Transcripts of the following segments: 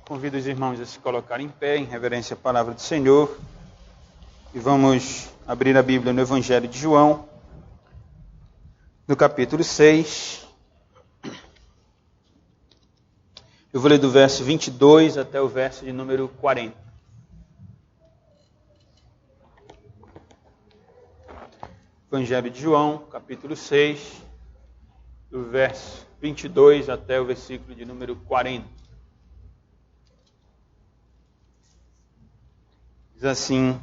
Convido os irmãos a se colocarem em pé, em reverência à palavra do Senhor. E vamos abrir a Bíblia no Evangelho de João, no capítulo 6. Eu vou ler do verso 22 até o verso de número 40. Evangelho de João, capítulo 6, do verso 22 até o versículo de número 40. Diz assim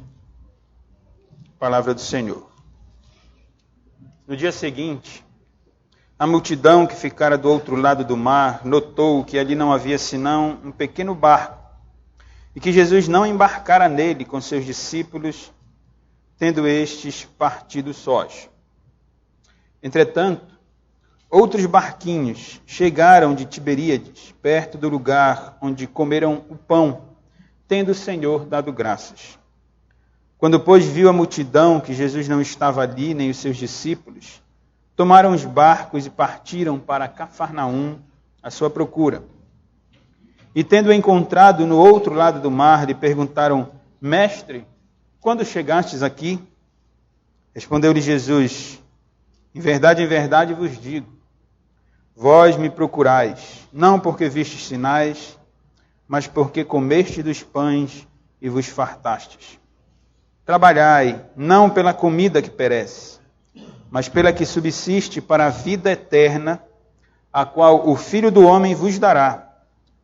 a palavra do Senhor. No dia seguinte, a multidão que ficara do outro lado do mar notou que ali não havia senão um pequeno barco e que Jesus não embarcara nele com seus discípulos, tendo estes partido sós. Entretanto, outros barquinhos chegaram de Tiberíades, perto do lugar onde comeram o pão, tendo o Senhor dado graças. Quando, pois, viu a multidão que Jesus não estava ali, nem os seus discípulos, tomaram os barcos e partiram para Cafarnaum à sua procura. E, tendo-o encontrado no outro lado do mar, lhe perguntaram: Mestre, quando chegastes aqui? Respondeu-lhe Jesus: em verdade vos digo, vós me procurais, não porque vistes sinais, mas porque comeste dos pães e vos fartastes. Trabalhai, não pela comida que perece, mas pela que subsiste para a vida eterna, a qual o Filho do Homem vos dará,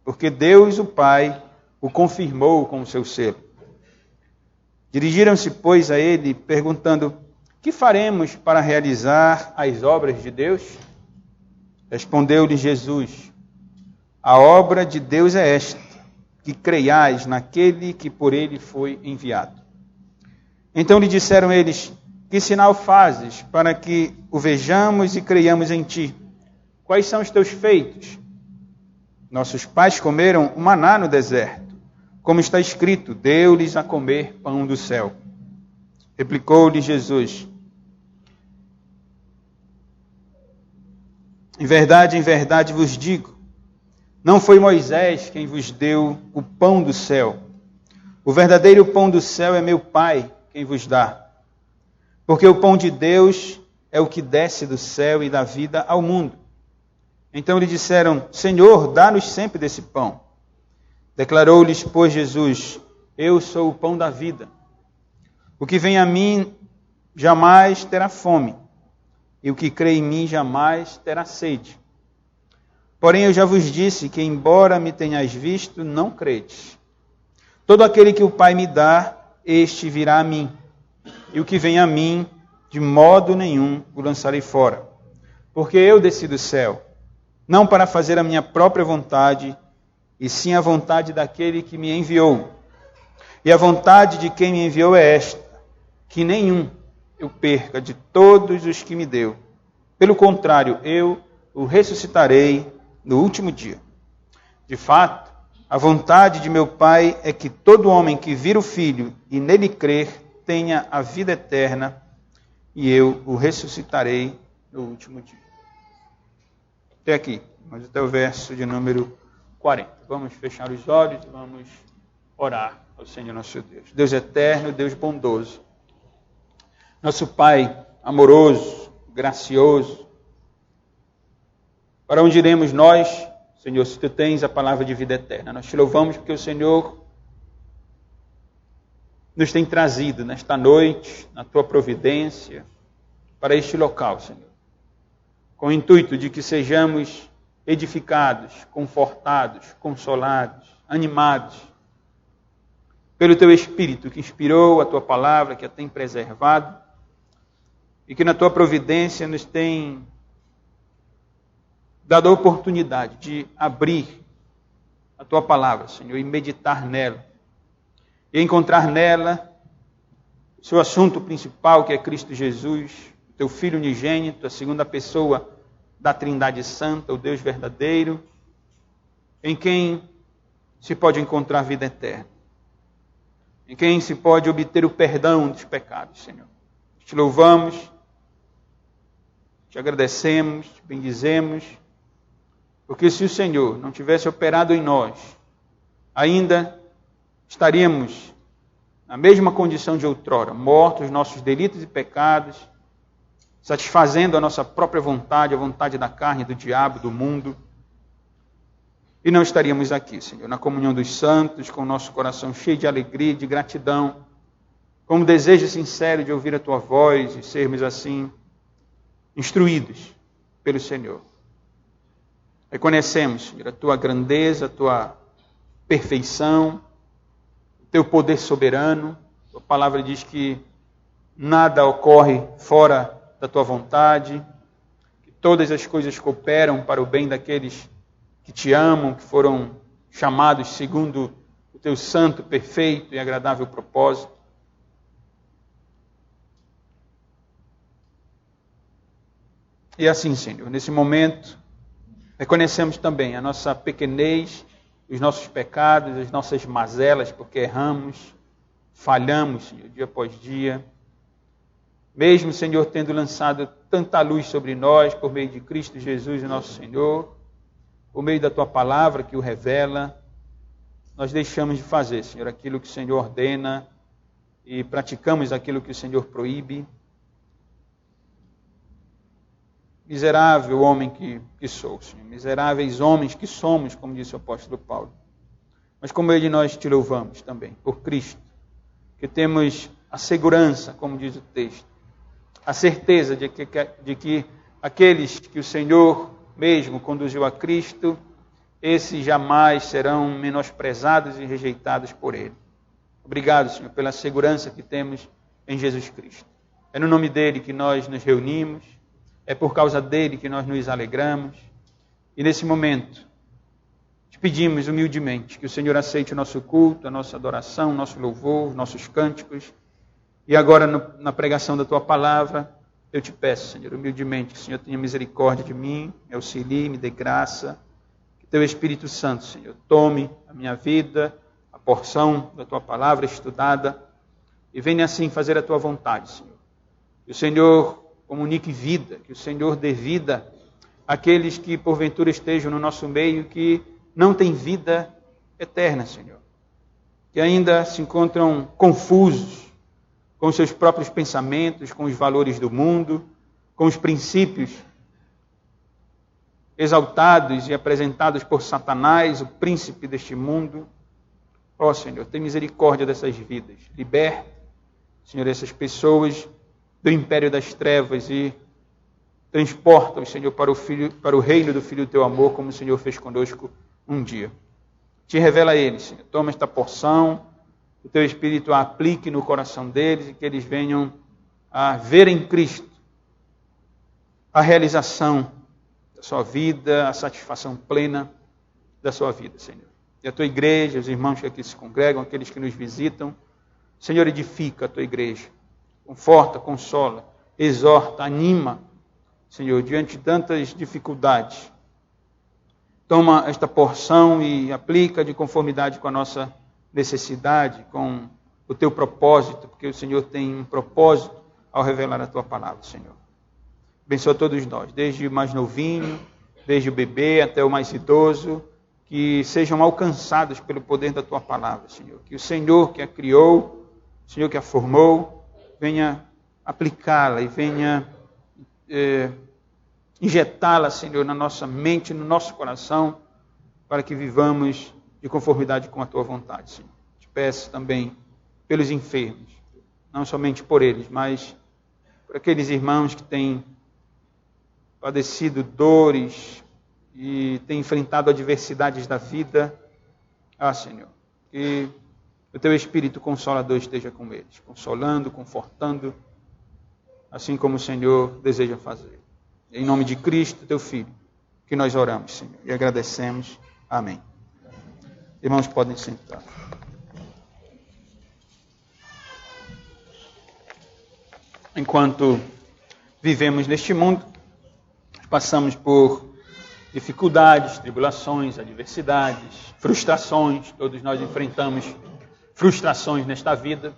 porque Deus, o Pai, o confirmou com o seu selo. Dirigiram-se, pois, a ele, perguntando: que faremos para realizar as obras de Deus? Respondeu-lhe Jesus: a obra de Deus é esta, que creiais naquele que por ele foi enviado. Então lhe disseram eles: que sinal fazes para que o vejamos e creiamos em ti? Quais são os teus feitos? Nossos pais comeram o maná no deserto, como está escrito: deu-lhes a comer pão do céu. Replicou-lhe Jesus: em verdade vos digo, não foi Moisés quem vos deu o pão do céu. O verdadeiro pão do céu é meu Pai quem vos dá. Porque o pão de Deus é o que desce do céu e dá vida ao mundo. Então lhe disseram: Senhor, dá-nos sempre desse pão. Declarou-lhes, pois, Jesus: eu sou o pão da vida. O que vem a mim jamais terá fome, e o que crê em mim jamais terá sede. Porém, eu já vos disse que, embora me tenhais visto, não credes. Todo aquele que o Pai me dá, este virá a mim. E o que vem a mim, de modo nenhum o lançarei fora. Porque eu desci do céu, não para fazer a minha própria vontade, e sim a vontade daquele que me enviou. E a vontade de quem me enviou é esta, que nenhum eu perca de todos os que me deu. Pelo contrário, eu o ressuscitarei no último dia. De fato, a vontade de meu Pai é que todo homem que vir o Filho e nele crer tenha a vida eterna, e eu o ressuscitarei no último dia. Até aqui, mas até o verso de número 40. Vamos fechar os olhos e vamos orar ao Senhor nosso Deus. Deus eterno, Deus bondoso, nosso Pai amoroso, gracioso, para onde iremos nós, Senhor, se Tu tens a palavra de vida eterna? Nós Te louvamos porque o Senhor nos tem trazido nesta noite, na Tua providência, para este local, Senhor, com o intuito de que sejamos edificados, confortados, consolados, animados pelo Teu Espírito que inspirou a Tua palavra, que a tem preservado e que na Tua providência nos tem dado a oportunidade de abrir a Tua palavra, Senhor, e meditar nela. E encontrar nela o seu assunto principal, que é Cristo Jesus, Teu Filho unigênito, a segunda pessoa da Trindade Santa, o Deus verdadeiro, em quem se pode encontrar vida eterna, em quem se pode obter o perdão dos pecados, Senhor. Te louvamos, Te agradecemos, Te bendizemos, porque se o Senhor não tivesse operado em nós ainda estaríamos na mesma condição de outrora, mortos nos nossos delitos e pecados, satisfazendo a nossa própria vontade, a vontade da carne, do diabo, do mundo. E não estaríamos aqui, Senhor, na comunhão dos santos, com o nosso coração cheio de alegria, de gratidão, com um desejo sincero de ouvir a Tua voz e sermos assim instruídos pelo Senhor. Reconhecemos, Senhor, a Tua grandeza, a Tua perfeição, o Teu poder soberano. A Tua palavra diz que nada ocorre fora da Tua vontade, que todas as coisas cooperam para o bem daqueles que Te amam, que foram chamados segundo o Teu santo, perfeito e agradável propósito. E assim, Senhor, nesse momento, reconhecemos também a nossa pequenez, os nossos pecados, as nossas mazelas, porque erramos, falhamos, Senhor, dia após dia. Mesmo, Senhor, tendo lançado tanta luz sobre nós por meio de Cristo Jesus, nosso Senhor, por meio da Tua palavra que o revela, nós deixamos de fazer, Senhor, aquilo que o Senhor ordena e praticamos aquilo que o Senhor proíbe. Miserável homem que sou, Senhor. Miseráveis homens que somos, como disse o apóstolo Paulo. Mas como ele nós Te louvamos também, por Cristo, que temos a segurança, como diz o texto, a certeza de que aqueles que o Senhor mesmo conduziu a Cristo, esses jamais serão menosprezados e rejeitados por Ele. Obrigado, Senhor, pela segurança que temos em Jesus Cristo. É no nome dEle que nós nos reunimos, é por causa dEle que nós nos alegramos. E nesse momento, te pedimos humildemente que o Senhor aceite o nosso culto, a nossa adoração, o nosso louvor, nossos cânticos. E agora, na pregação da Tua palavra, eu te peço, Senhor, humildemente, que o Senhor tenha misericórdia de mim, me auxilie, me dê graça. Que Teu Espírito Santo, Senhor, tome a minha vida, a porção da Tua palavra estudada, e venha assim fazer a Tua vontade, Senhor. Que o Senhor comunique vida, que o Senhor dê vida àqueles que porventura estejam no nosso meio, que não têm vida eterna, Senhor. Que ainda se encontram confusos com os seus próprios pensamentos, com os valores do mundo, com os princípios exaltados e apresentados por Satanás, o príncipe deste mundo. Ó Senhor, tem misericórdia dessas vidas. Liberta, Senhor, essas pessoas do império das trevas e transporta-os, Senhor, para o reino do Filho do Teu amor, como o Senhor fez conosco um dia. Te revela a eles, Senhor. Toma esta porção, o Teu Espírito a aplique no coração deles e que eles venham a ver em Cristo a realização da sua vida, a satisfação plena da sua vida, Senhor. E a Tua igreja, os irmãos que aqui se congregam, aqueles que nos visitam, Senhor, edifica a Tua igreja. Conforta, consola, exorta, anima, Senhor, diante de tantas dificuldades. Toma esta porção e aplica de conformidade com a nossa necessidade, com o Teu propósito, porque o Senhor tem um propósito ao revelar a Tua palavra, Senhor. Abençoa todos nós, desde o mais novinho, desde o bebê até o mais idoso, que sejam alcançados pelo poder da Tua palavra, Senhor. Que o Senhor que a criou, o Senhor que a formou, venha aplicá-la e venha injetá-la, Senhor, na nossa mente, no nosso coração, para que vivamos de conformidade com a Tua vontade, Senhor. Te peço também pelos enfermos, não somente por eles, mas por aqueles irmãos que têm padecido dores e têm enfrentado adversidades da vida. Senhor, que o Teu Espírito Consolador esteja com eles, consolando, confortando, assim como o Senhor deseja fazer. Em nome de Cristo, Teu Filho, que nós oramos, Senhor, e agradecemos. Amém. Irmãos, podem sentar. Enquanto vivemos neste mundo, passamos por dificuldades, tribulações, adversidades, frustrações. Todos nós enfrentamos frustrações nesta vida.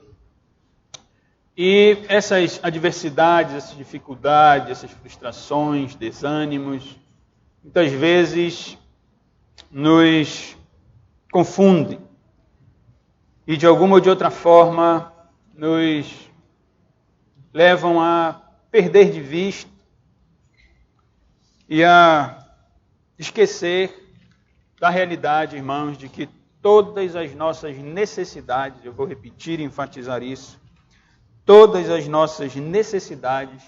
E essas adversidades, essas dificuldades, essas frustrações, desânimos, muitas vezes nos confundem, e de alguma ou de outra forma nos levam a perder de vista e a esquecer da realidade, irmãos, de que todas as nossas necessidades, eu vou repetir e enfatizar isso, todas as nossas necessidades,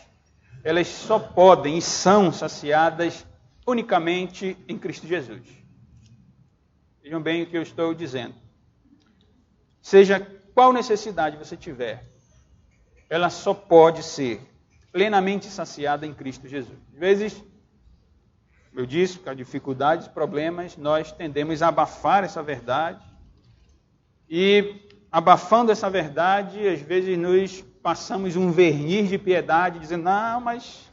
elas só podem e são saciadas unicamente em Cristo Jesus. Vejam bem o que eu estou dizendo. Seja qual necessidade você tiver, ela só pode ser plenamente saciada em Cristo Jesus. Às vezes, eu disse, com dificuldades, problemas, nós tendemos a abafar essa verdade e, abafando essa verdade, às vezes nos passamos um verniz de piedade, dizendo, não, mas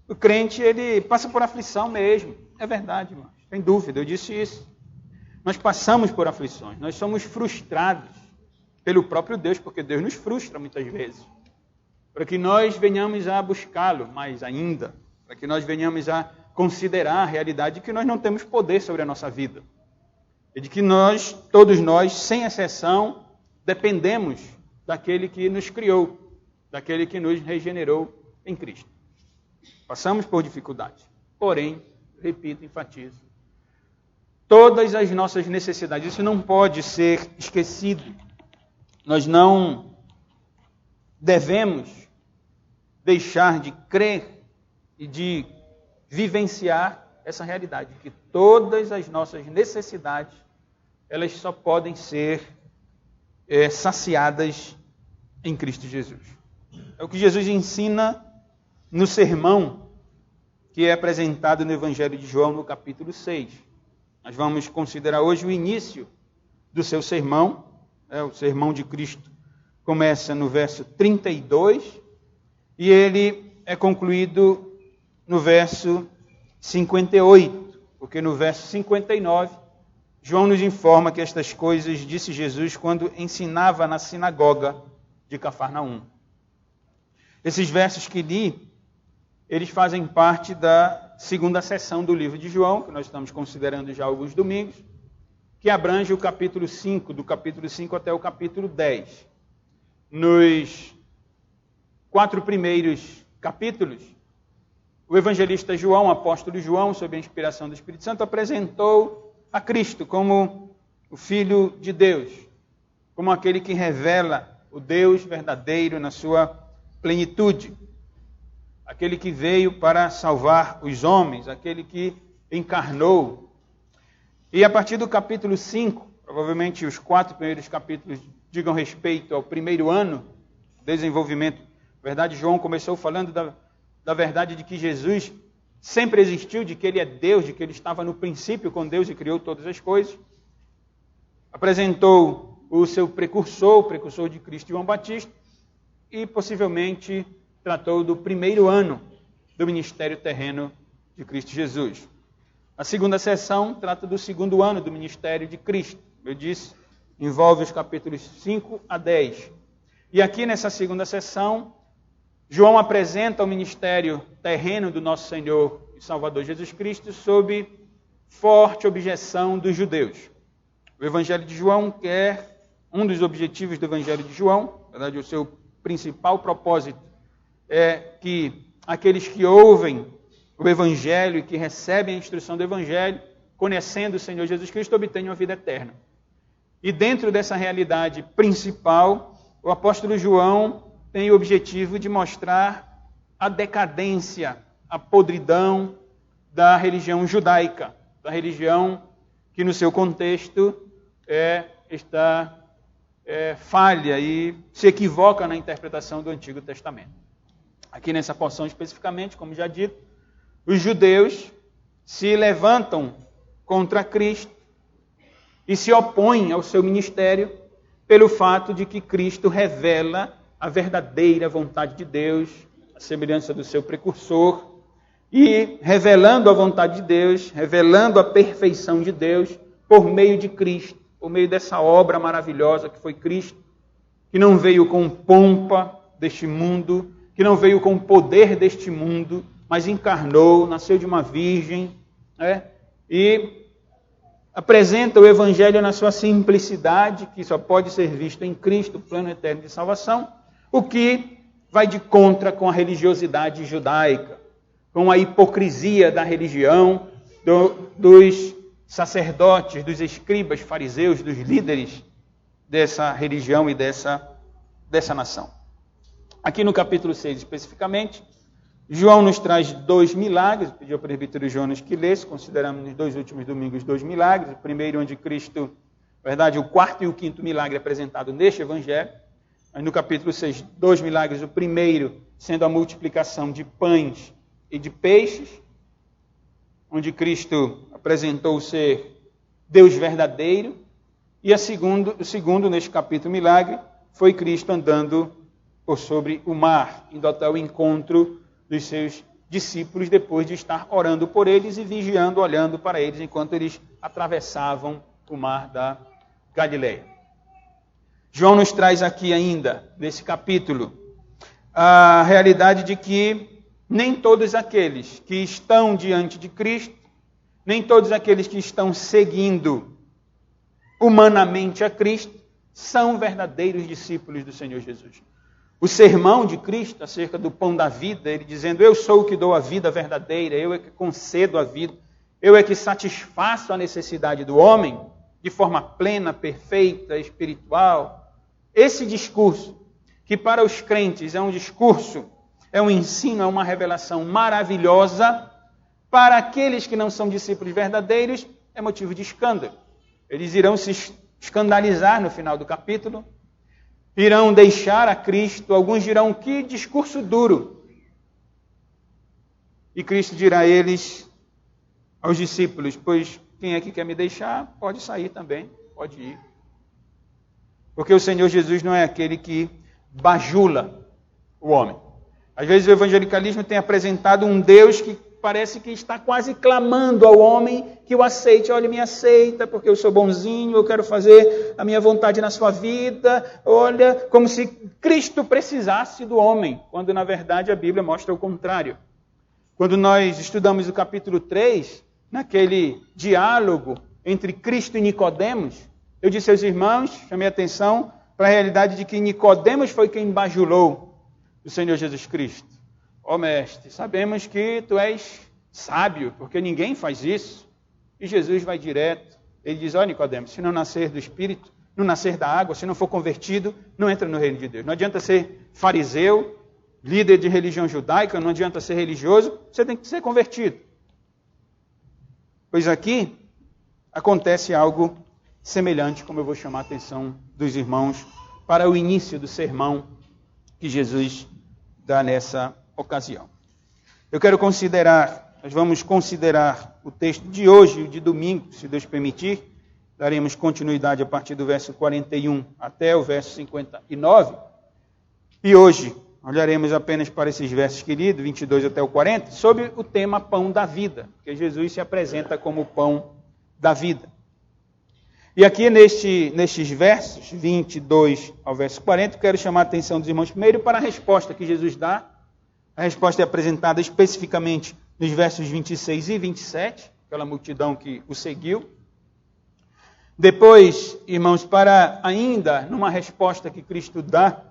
o crente, ele passa por aflição mesmo. É verdade, irmãos, sem dúvida, eu disse isso. Nós passamos por aflições, nós somos frustrados pelo próprio Deus, porque Deus nos frustra muitas vezes, para que nós venhamos a buscá-lo mais ainda, para que nós venhamos a considerar a realidade de que nós não temos poder sobre a nossa vida, e de que nós, todos nós, sem exceção, dependemos daquele que nos criou, daquele que nos regenerou em Cristo. Passamos por dificuldades, porém, repito, enfatizo, todas as nossas necessidades, isso não pode ser esquecido. Nós não devemos deixar de crer e de vivenciar essa realidade, que todas as nossas necessidades, elas só podem ser saciadas em Cristo Jesus. É o que Jesus ensina no sermão que é apresentado no Evangelho de João, no capítulo 6. Nós vamos considerar hoje o início do seu sermão. O sermão de Cristo começa no verso 32 e ele é concluído no verso 58, porque no verso 59, João nos informa que estas coisas disse Jesus quando ensinava na sinagoga de Cafarnaum. Esses versos que li, eles fazem parte da segunda sessão do livro de João, que nós estamos considerando já há alguns domingos, que abrange o capítulo 5, do capítulo 5 até o capítulo 10. Nos 4 primeiros capítulos, o evangelista João, o apóstolo João, sob a inspiração do Espírito Santo, apresentou a Cristo como o Filho de Deus, como aquele que revela o Deus verdadeiro na sua plenitude, aquele que veio para salvar os homens, aquele que encarnou. E a partir do capítulo 5, provavelmente os 4 primeiros capítulos digam respeito ao primeiro ano de desenvolvimento. Na verdade, João começou falando da verdade de que Jesus sempre existiu, de que ele é Deus, de que ele estava no princípio com Deus e criou todas as coisas. Apresentou o seu precursor, o precursor de Cristo, João Batista, e possivelmente tratou do primeiro ano do ministério terreno de Cristo Jesus. A segunda sessão trata do segundo ano do ministério de Cristo. Eu disse, envolve os capítulos 5 a 10. E aqui nessa segunda sessão, João apresenta o ministério terreno do nosso Senhor e Salvador Jesus Cristo sob forte objeção dos judeus. O Evangelho de João quer, um dos objetivos do Evangelho de João, na verdade o seu principal propósito, é que aqueles que ouvem o Evangelho e que recebem a instrução do Evangelho, conhecendo o Senhor Jesus Cristo, obtenham a vida eterna. E dentro dessa realidade principal, o apóstolo João tem o objetivo de mostrar a decadência, a podridão da religião judaica, da religião que no seu contexto está falha e se equivoca na interpretação do Antigo Testamento. Aqui nessa porção especificamente, como já dito, os judeus se levantam contra Cristo e se opõem ao seu ministério pelo fato de que Cristo revela a verdadeira vontade de Deus, a semelhança do seu precursor, e revelando a vontade de Deus, revelando a perfeição de Deus por meio de Cristo, por meio dessa obra maravilhosa que foi Cristo, que não veio com pompa deste mundo, que não veio com poder deste mundo, mas encarnou, nasceu de uma virgem, e apresenta o Evangelho na sua simplicidade, que só pode ser visto em Cristo, o plano eterno de salvação, o que vai de contra com a religiosidade judaica, com a hipocrisia da religião, dos sacerdotes, dos escribas, fariseus, dos líderes dessa religião e dessa nação. Aqui no capítulo 6, especificamente, João nos traz 2 milagres. Pediu ao presbítero Jonas que lesse. Consideramos nos 2 últimos domingos 2 milagres. O primeiro, onde Cristo, na verdade, o 4º e o 5º milagre apresentado neste Evangelho. Mas no capítulo 6, 2 milagres. O primeiro, sendo a multiplicação de pães e de peixes, onde Cristo apresentou ser Deus verdadeiro. E o segundo, neste capítulo milagre, foi Cristo andando por sobre o mar, indo até o encontro dos seus discípulos, depois de estar orando por eles e vigiando, olhando para eles, enquanto eles atravessavam o mar da Galileia. João nos traz aqui ainda, nesse capítulo, a realidade de que nem todos aqueles que estão diante de Cristo, nem todos aqueles que estão seguindo humanamente a Cristo, são verdadeiros discípulos do Senhor Jesus. O sermão de Cristo acerca do pão da vida, ele dizendo, eu sou o que dou a vida verdadeira, eu é que concedo a vida, eu é que satisfaço a necessidade do homem de forma plena, perfeita, espiritual. Esse discurso, que para os crentes é um discurso, é um ensino, é uma revelação maravilhosa, para aqueles que não são discípulos verdadeiros, é motivo de escândalo. Eles irão se escandalizar no final do capítulo, irão deixar a Cristo, alguns dirão, que discurso duro. E Cristo dirá a eles, aos discípulos, pois quem é que quer me deixar, pode sair também, pode ir. Porque o Senhor Jesus não é aquele que bajula o homem. Às vezes o evangelicalismo tem apresentado um Deus que parece que está quase clamando ao homem que o aceite. Olha, me aceita porque eu sou bonzinho, eu quero fazer a minha vontade na sua vida. Olha, como se Cristo precisasse do homem, quando na verdade a Bíblia mostra o contrário. Quando nós estudamos o capítulo 3, naquele diálogo entre Cristo e Nicodemos, eu disse aos irmãos, chamei a atenção para a realidade de que Nicodemos foi quem bajulou o Senhor Jesus Cristo. Ó mestre, sabemos que tu és sábio, porque ninguém faz isso. E Jesus vai direto. Ele diz, ó Nicodemos, se não nascer do Espírito, não nascer da água, se não for convertido, não entra no reino de Deus. Não adianta ser fariseu, líder de religião judaica, não adianta ser religioso, você tem que ser convertido. Pois aqui acontece algo semelhante, como eu vou chamar a atenção dos irmãos, para o início do sermão que Jesus dá nessa ocasião. Eu quero nós vamos considerar o texto de hoje e o de domingo, se Deus permitir. Daremos continuidade a partir do verso 41 até o verso 59. E hoje olharemos apenas para esses versos queridos, 22 até o 40, sobre o tema pão da vida, porque Jesus se apresenta como o pão da vida. E aqui nestes versos, 22 ao verso 40, quero chamar a atenção dos irmãos primeiro para a resposta que Jesus dá. A resposta é apresentada especificamente nos versos 26 e 27, aquela multidão que o seguiu. Depois, irmãos, para ainda numa resposta que Cristo dá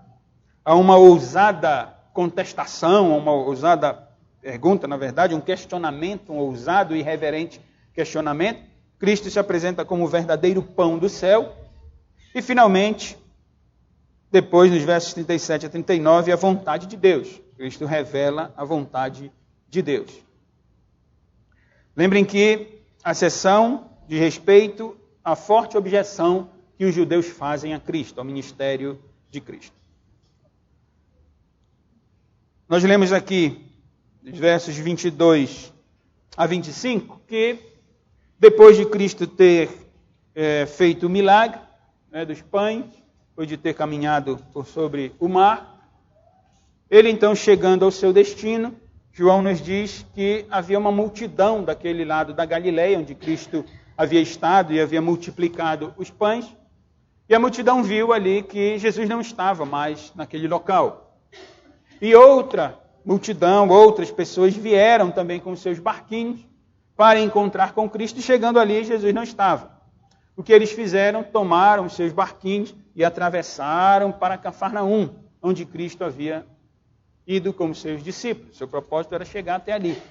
a uma ousada contestação, a uma ousada pergunta, na verdade, um questionamento, um ousado e irreverente questionamento, Cristo se apresenta como o verdadeiro pão do céu. E, finalmente, depois, nos versos 37 a 39, a vontade de Deus. Cristo revela a vontade de Deus. Lembrem que a sessão de respeito à forte objeção que os judeus fazem a Cristo, ao ministério de Cristo. Nós lemos aqui, nos versos 22 a 25, que depois de Cristo ter feito o milagre dos pães, depois de ter caminhado por sobre o mar, ele então chegando ao seu destino, João nos diz que havia uma multidão daquele lado da Galileia, onde Cristo havia estado e havia multiplicado os pães, e a multidão viu ali que Jesus não estava mais naquele local. E outra multidão, outras pessoas vieram também com seus barquinhos para encontrar com Cristo, e chegando ali, Jesus não estava. o que eles fizeram? Tomaram os seus barquinhos e atravessaram para Cafarnaum, onde Cristo havia ido com os seus discípulos. Seu propósito era chegar até ali.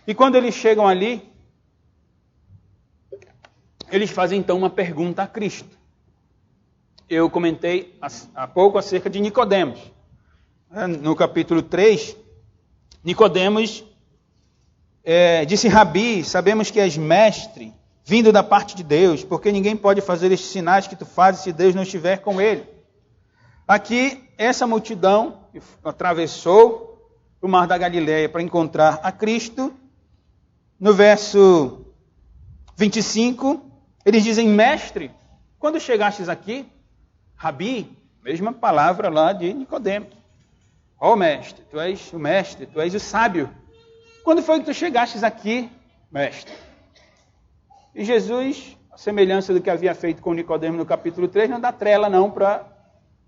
E quando eles chegam ali, eles fazem então uma pergunta a Cristo. Eu comentei há pouco acerca de Nicodemos. No capítulo 3, Nicodemos disse: Rabi, sabemos que és mestre, vindo da parte de Deus, porque ninguém pode fazer estes sinais que tu fazes se Deus não estiver com ele. Aqui, essa multidão atravessou o mar da Galileia para encontrar a Cristo. No verso 25, eles dizem: mestre, quando chegastes aqui, Rabi, mesma palavra lá de Nicodemos. Ó mestre, tu és o mestre, tu és o sábio. Quando foi que tu chegastes aqui, mestre? E Jesus, a semelhança do que havia feito com Nicodemos no capítulo 3, não dá trela não para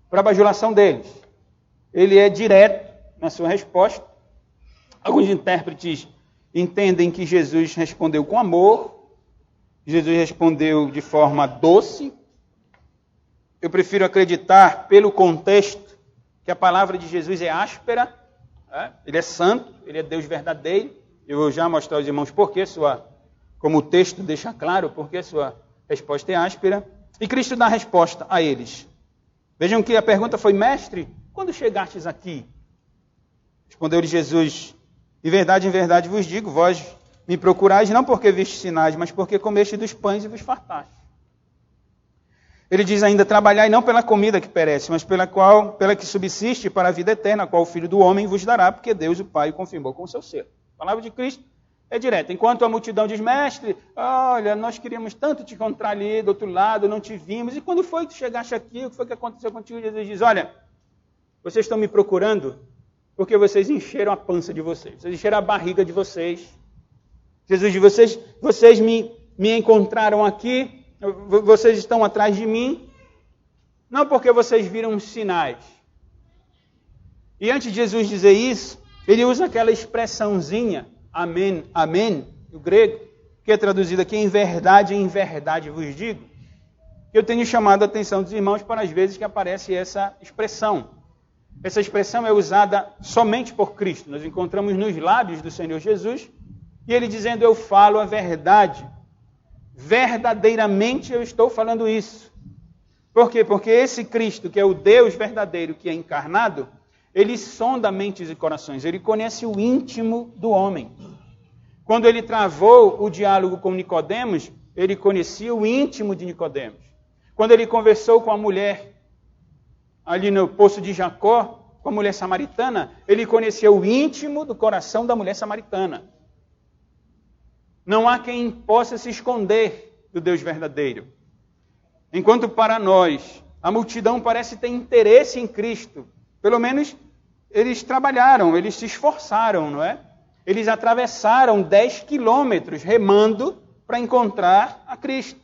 a bajulação deles. Ele é direto na sua resposta. Alguns intérpretes entendem que Jesus respondeu com amor. Jesus respondeu de forma doce. Eu prefiro acreditar, pelo contexto, que a palavra de Jesus é áspera. Ele é santo, ele é Deus verdadeiro. Eu vou já mostrar aos irmãos como o texto deixa claro, porque a sua resposta é áspera. E Cristo dá a resposta a eles. Vejam que a pergunta foi: mestre, quando chegastes aqui? Respondeu-lhe Jesus: em verdade vos digo, vós me procurais não porque vistes sinais, mas porque comeste dos pães e vos fartaste. Ele diz ainda: trabalhai não pela comida que perece, mas pela que subsiste para a vida eterna, a qual o Filho do Homem vos dará, porque Deus, o Pai, o confirmou com o seu selo. A palavra de Cristo é direta. Enquanto a multidão diz: mestre, olha, nós queríamos tanto te encontrar ali do outro lado, não te vimos. E quando foi que tu chegaste aqui? O que foi que aconteceu contigo? Jesus diz: olha, vocês estão me procurando porque vocês encheram a pança de vocês. Vocês encheram a barriga de vocês. Jesus diz: vocês me encontraram aqui, vocês estão atrás de mim, não porque vocês viram sinais. E antes de Jesus dizer isso, ele usa aquela expressãozinha, amém, amém, do grego, que é traduzida aqui: em verdade vos digo. Eu tenho chamado a atenção dos irmãos para as vezes que aparece essa expressão. Essa expressão é usada somente por Cristo. Nós encontramos nos lábios do Senhor Jesus, e ele dizendo: eu falo a verdade. Verdadeiramente eu estou falando isso. Por quê? Porque esse Cristo, que é o Deus verdadeiro, que é encarnado, ele sonda mentes e corações. Ele conhece o íntimo do homem. Quando ele travou o diálogo com Nicodemos, ele conhecia o íntimo de Nicodemos. Quando ele conversou com a mulher ali no poço de Jacó, com a mulher samaritana, ele conhecia o íntimo do coração da mulher samaritana. Não há quem possa se esconder do Deus verdadeiro. Enquanto para nós, a multidão parece ter interesse em Cristo. Pelo menos eles trabalharam, eles se esforçaram, não é? Eles atravessaram 10 quilômetros remando para encontrar a Cristo.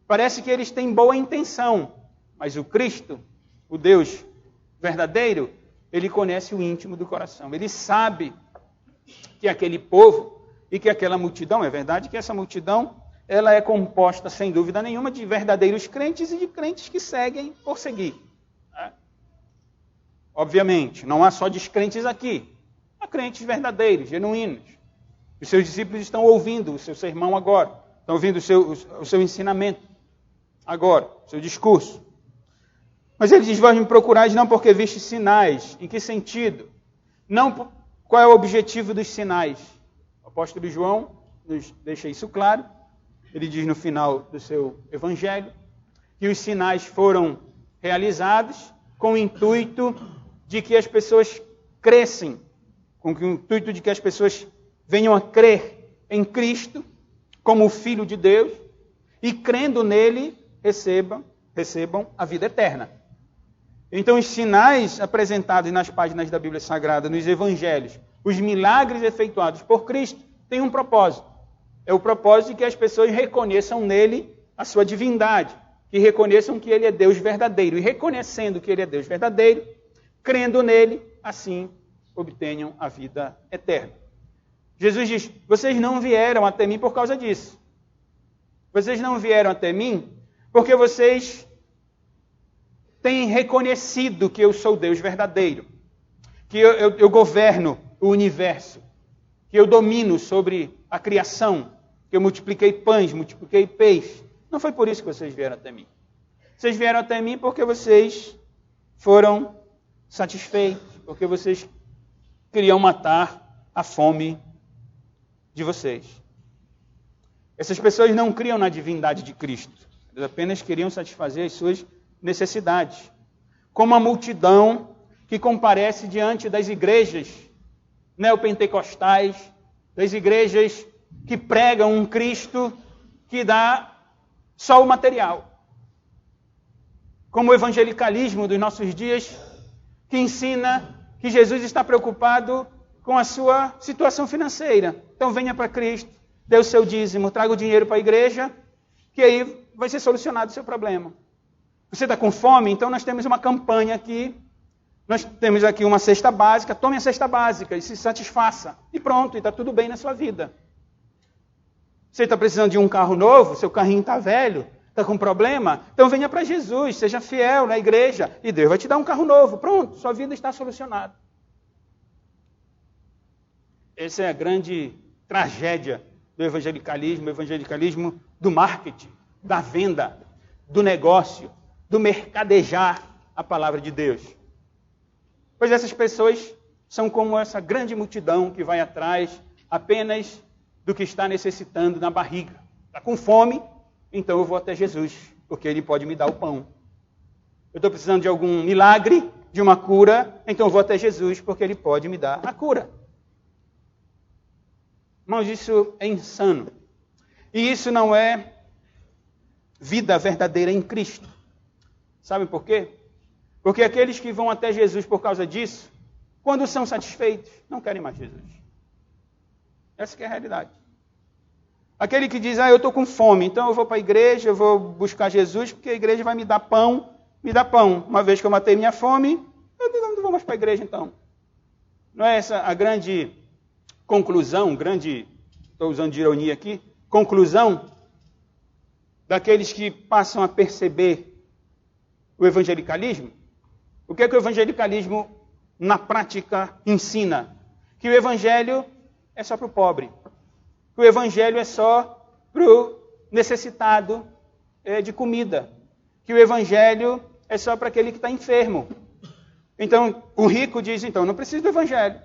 Parece que eles têm boa intenção, mas o Cristo, o Deus verdadeiro, ele conhece o íntimo do coração. Ele sabe que aquele povo e que aquela multidão, é verdade que essa multidão, ela é composta, sem dúvida nenhuma, de verdadeiros crentes e de crentes que seguem por seguir. Obviamente, não há só descrentes aqui. Há crentes verdadeiros, genuínos. Os seus discípulos estão ouvindo o seu sermão agora. Estão ouvindo o seu ensinamento agora, o seu discurso. Mas ele diz: vós me procurais não porque viste sinais. Em que sentido? Não, qual é o objetivo dos sinais? O apóstolo João nos deixa isso claro. Ele diz no final do seu evangelho que os sinais foram realizados com o intuito de que as pessoas crescem, com o intuito de que as pessoas venham a crer em Cristo como o Filho de Deus e, crendo nele, recebam a vida eterna. Então, os sinais apresentados nas páginas da Bíblia Sagrada, nos evangelhos, os milagres efetuados por Cristo, têm um propósito. É o propósito de que as pessoas reconheçam nele a sua divindade, que reconheçam que ele é Deus verdadeiro. E reconhecendo que ele é Deus verdadeiro, crendo nele, assim obtenham a vida eterna. Jesus diz: vocês não vieram até mim por causa disso. Vocês não vieram até mim porque vocês têm reconhecido que eu sou Deus verdadeiro, que eu governo o universo, que eu domino sobre a criação, que eu multipliquei pães, multipliquei peixes. Não foi por isso que vocês vieram até mim. Vocês vieram até mim porque vocês foram satisfeitos, porque vocês queriam matar a fome de vocês. Essas pessoas não criam na divindade de Cristo. Eles apenas queriam satisfazer as suas necessidades. Como a multidão que comparece diante das igrejas neopentecostais, das igrejas que pregam um Cristo que dá só o material. Como o evangelicalismo dos nossos dias, que ensina que Jesus está preocupado com a sua situação financeira. Então venha para Cristo, dê o seu dízimo, traga o dinheiro para a igreja, que aí vai ser solucionado o seu problema. Você está com fome? Então nós temos uma campanha aqui, nós temos aqui uma cesta básica, tome a cesta básica e se satisfaça. E pronto, e está tudo bem na sua vida. Você está precisando de um carro novo, seu carrinho está velho, está com problema? Então venha para Jesus, seja fiel na igreja e Deus vai te dar um carro novo. Pronto, sua vida está solucionada. Essa é a grande tragédia do evangelicalismo, o evangelicalismo do marketing, da venda, do negócio, do mercadejar a palavra de Deus. Pois essas pessoas são como essa grande multidão que vai atrás apenas do que está necessitando na barriga. Está com fome, então eu vou até Jesus, porque Ele pode me dar o pão. Eu estou precisando de algum milagre, de uma cura, então eu vou até Jesus, porque Ele pode me dar a cura. Irmãos, isso é insano. E isso não é vida verdadeira em Cristo. Sabe por quê? Porque aqueles que vão até Jesus por causa disso, quando são satisfeitos, não querem mais Jesus. Essa que é a realidade. Aquele que diz, eu estou com fome, então eu vou para a igreja, eu vou buscar Jesus, porque a igreja vai me dar pão, Uma vez que eu matei minha fome, eu não vou mais para a igreja então. Não é essa a grande conclusão, estou usando de ironia aqui, conclusão daqueles que passam a perceber o evangelicalismo? O que é que o evangelicalismo na prática ensina? Que o evangelho é só para o pobre. Que o evangelho é só para o necessitado de comida. Que o evangelho é só para aquele que está enfermo. Então, o rico diz, então, não preciso do evangelho.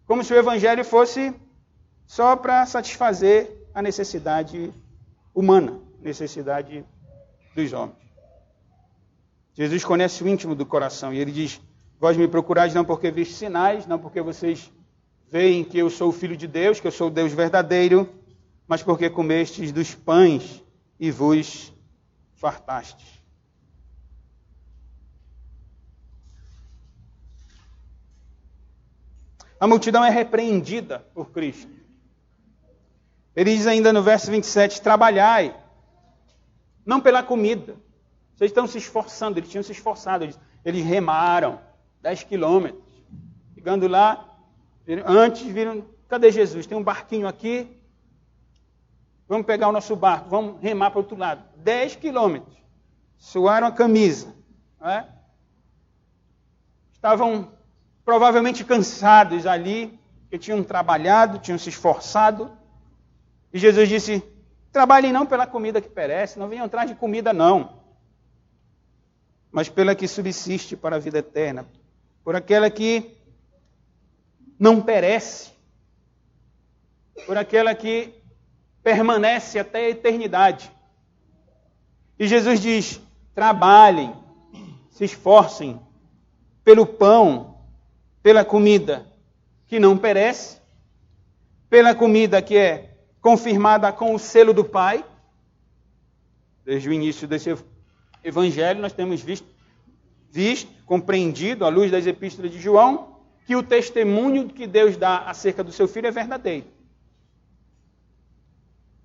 Como se o evangelho fosse só para satisfazer a necessidade humana, necessidade dos homens. Jesus conhece o íntimo do coração e ele diz, vós me procurais não porque viste sinais, não porque vocês veem que eu sou o Filho de Deus, que eu sou o Deus verdadeiro, mas porque comestes dos pães e vos fartastes. A multidão é repreendida por Cristo. Ele diz ainda no verso 27, trabalhai, não pela comida. Vocês estão se esforçando, eles tinham se esforçado, eles remaram 10 quilômetros. Chegando lá, antes viram, cadê Jesus? Tem um barquinho aqui, vamos pegar o nosso barco, vamos remar para o outro lado. 10 quilômetros, suaram a camisa. Não é? Estavam provavelmente cansados ali, que tinham trabalhado, tinham se esforçado. E Jesus disse, trabalhem não pela comida que perece, não venham atrás de comida não, mas pela que subsiste para a vida eterna, por aquela que não perece, por aquela que permanece até a eternidade. E Jesus diz, trabalhem, se esforcem pelo pão, pela comida que não perece, pela comida que é confirmada com o selo do Pai. Desde o início desse evangelho nós temos visto, compreendido, à luz das epístolas de João, que o testemunho que Deus dá acerca do seu Filho é verdadeiro.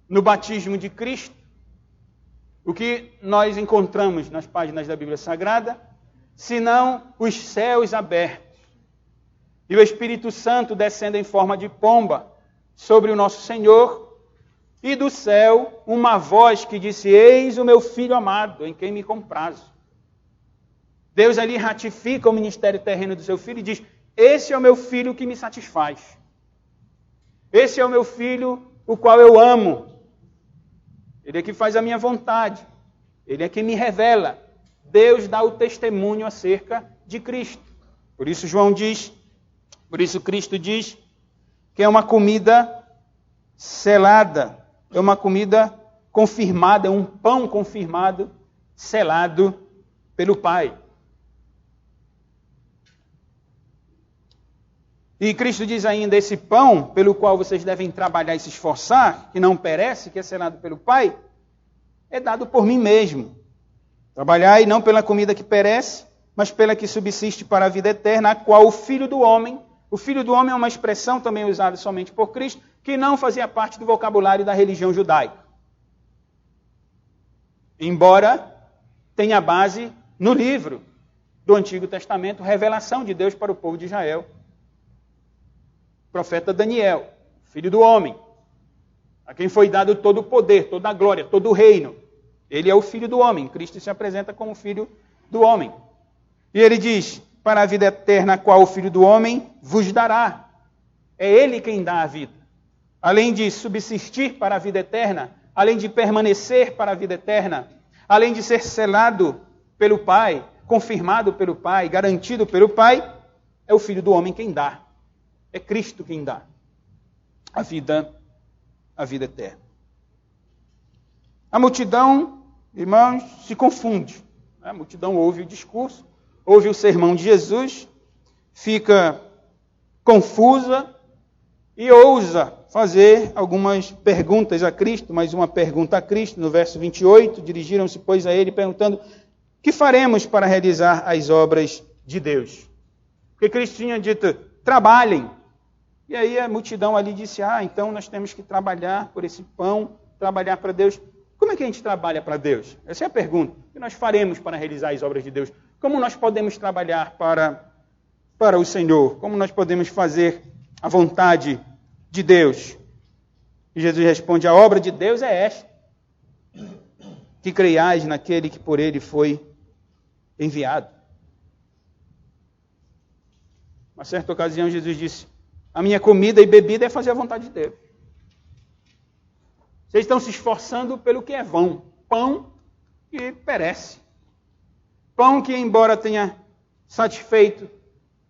No batismo de Cristo, o que nós encontramos nas páginas da Bíblia Sagrada, senão os céus abertos e o Espírito Santo descendo em forma de pomba sobre o nosso Senhor, E do céu, uma voz que disse: eis o meu filho amado, em quem me comprazo. Deus ali ratifica o ministério terreno do seu filho e diz: esse é o meu filho que me satisfaz. Esse é o meu filho, o qual eu amo. Ele é que faz a minha vontade. Ele é que me revela. Deus dá o testemunho acerca de Cristo. Por isso Cristo diz que é uma comida selada, é uma comida confirmada, é um pão confirmado, selado pelo Pai. E Cristo diz ainda: esse pão pelo qual vocês devem trabalhar e se esforçar, que não perece, que é selado pelo Pai, é dado por mim mesmo. Trabalhai não pela comida que perece, mas pela que subsiste para a vida eterna, a qual o Filho do Homem é uma expressão também usada somente por Cristo, que não fazia parte do vocabulário da religião judaica. Embora tenha base no livro do Antigo Testamento, revelação de Deus para o povo de Israel. O profeta Daniel, filho do homem, a quem foi dado todo o poder, toda a glória, todo o reino. Ele é o filho do homem. Cristo se apresenta como filho do homem. E ele diz: para a vida eterna, a qual o Filho do Homem vos dará. É ele quem dá a vida. Além de subsistir para a vida eterna, além de permanecer para a vida eterna, além de ser selado pelo Pai, confirmado pelo Pai, garantido pelo Pai, é o Filho do Homem quem dá. É Cristo quem dá a vida eterna. A multidão, irmãos, se confunde. A multidão ouve o discurso, ouve o sermão de Jesus, fica confusa e ousa fazer algumas perguntas a Cristo, mais uma pergunta a Cristo, no verso 28, dirigiram-se, pois, a ele, perguntando: que faremos para realizar as obras de Deus? Porque Cristo tinha dito: trabalhem. E aí a multidão ali disse: então nós temos que trabalhar por esse pão, trabalhar para Deus. Como é que a gente trabalha para Deus? Essa é a pergunta. O que nós faremos para realizar as obras de Deus? Como nós podemos trabalhar para o Senhor? Como nós podemos fazer a vontade de Deus? E Jesus responde: a obra de Deus é esta, que creiais naquele que por ele foi enviado. Uma certa ocasião Jesus disse: a minha comida e bebida é fazer a vontade de Deus. Vocês estão se esforçando pelo que é vão, pão que perece. Pão que, embora tenha satisfeito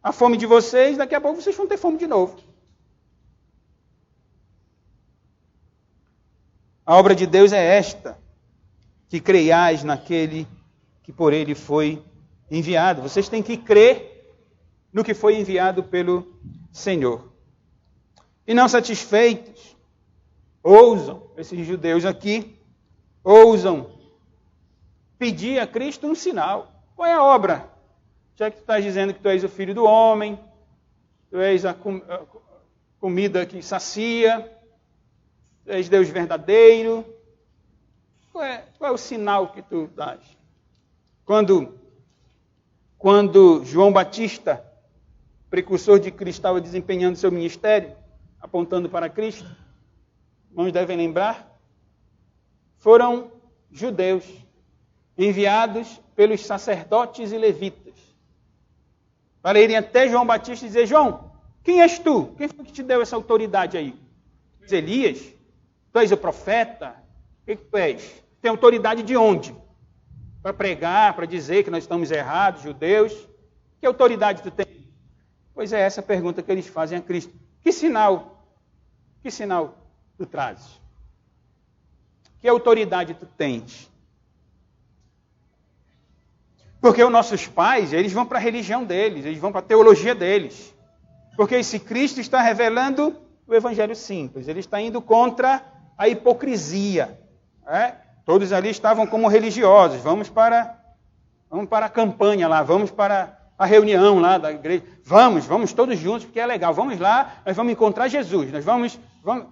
a fome de vocês, daqui a pouco vocês vão ter fome de novo. A obra de Deus é esta, que creiais naquele que por ele foi enviado. Vocês têm que crer no que foi enviado pelo Senhor. E não satisfeitos, ousam, esses judeus aqui, ousam pedir a Cristo um sinal. Qual é a obra? Já que tu estás dizendo que tu és o Filho do Homem, tu és a comida que sacia, tu és Deus verdadeiro, qual é o sinal que tu dás? Quando João Batista, precursor de Cristo, estava desempenhando seu ministério, apontando para Cristo, irmãos devem lembrar, foram judeus enviados pelos sacerdotes e levitas para irem até João Batista e dizer: João, quem és tu? Quem foi que te deu essa autoridade aí? Tu és Elias? Tu és o profeta? O que tu és? Tem autoridade de onde? Para pregar, para dizer que nós estamos errados, judeus? Que autoridade tu tem? Pois é essa a pergunta que eles fazem a Cristo. Que sinal tu trazes? Que autoridade tu tens? Porque os nossos pais, eles vão para a religião deles, eles vão para a teologia deles. Porque esse Cristo está revelando o evangelho simples, ele está indo contra a hipocrisia. Todos ali estavam como religiosos, vamos para a campanha lá, vamos para a reunião lá da igreja, vamos todos juntos, porque é legal, vamos lá, nós vamos encontrar Jesus, nós vamos,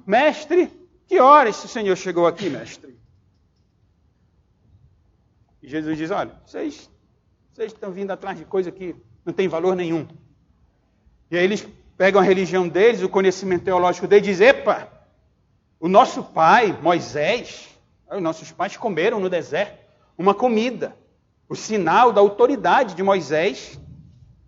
mestre, que horas o Senhor chegou aqui, mestre? E Jesus diz: olha, vocês estão vindo atrás de coisa que não tem valor nenhum. E aí eles pegam a religião deles, o conhecimento teológico deles e dizem: epa, O nosso pai, Moisés, os nossos pais comeram no deserto uma comida. O sinal da autoridade de Moisés,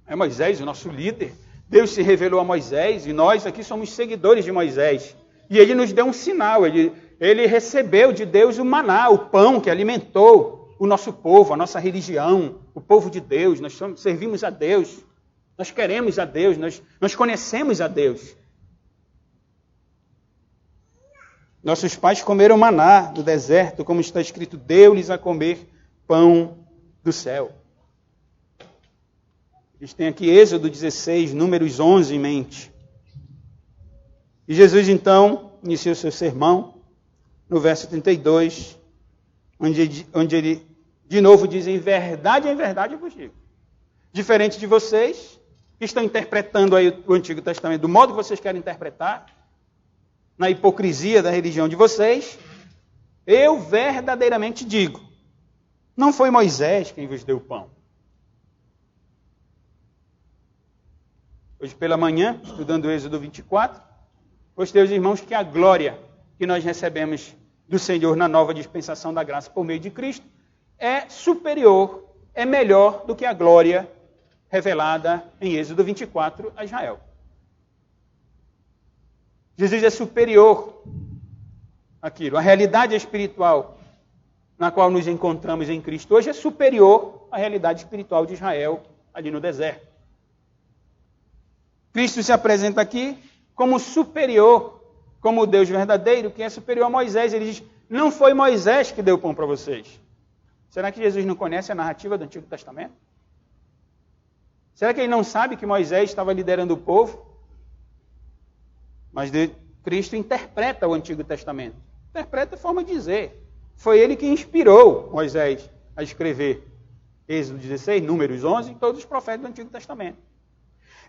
é Moisés, o nosso líder. Deus se revelou a Moisés e nós aqui somos seguidores de Moisés. E ele nos deu um sinal, ele recebeu de Deus o maná, o pão que alimentou o nosso povo, a nossa religião, o povo de Deus. Nós servimos a Deus, nós queremos a Deus, nós conhecemos a Deus. Nossos pais comeram maná no deserto, como está escrito, deu-lhes a comer pão do céu. Eles têm aqui Êxodo 16, Números 11 em mente. E Jesus, então, iniciou seu sermão no verso 32, onde ele, de novo, diz, em verdade eu vos digo. Diferente de vocês, que estão interpretando aí o Antigo Testamento do modo que vocês querem interpretar, na hipocrisia da religião de vocês, eu verdadeiramente digo, não foi Moisés quem vos deu o pão. Hoje pela manhã, estudando o Êxodo 24, mostrei aos irmãos que a glória que nós recebemos do Senhor na nova dispensação da graça por meio de Cristo é superior, é melhor do que a glória revelada em Êxodo 24 a Israel. Jesus é superior àquilo. A realidade espiritual na qual nos encontramos em Cristo hoje é superior à realidade espiritual de Israel ali no deserto. Cristo se apresenta aqui como superior, como o Deus verdadeiro, que é superior a Moisés. Ele diz, não foi Moisés que deu o pão para vocês. Será que Jesus não conhece a narrativa do Antigo Testamento? Será que ele não sabe que Moisés estava liderando o povo? Mas Cristo interpreta o Antigo Testamento. Interpreta a forma de dizer. Foi ele que inspirou Moisés a escrever Êxodo 16, Números 11 e todos os profetas do Antigo Testamento.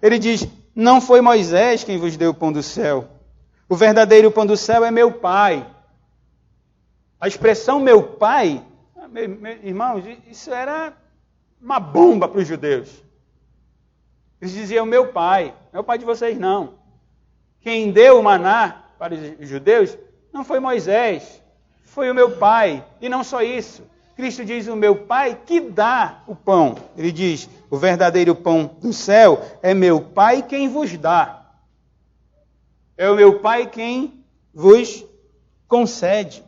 Ele diz, não foi Moisés quem vos deu o pão do céu. O verdadeiro pão do céu é meu Pai. A expressão meu Pai, irmãos, isso era uma bomba para os judeus. Eles diziam, meu Pai, não é o Pai de vocês não. Quem deu o maná para os judeus não foi Moisés, foi o meu Pai. E não só isso, Cristo diz o meu Pai que dá o pão. Ele diz, o verdadeiro pão do céu é meu Pai quem vos dá. É o meu Pai quem vos concede.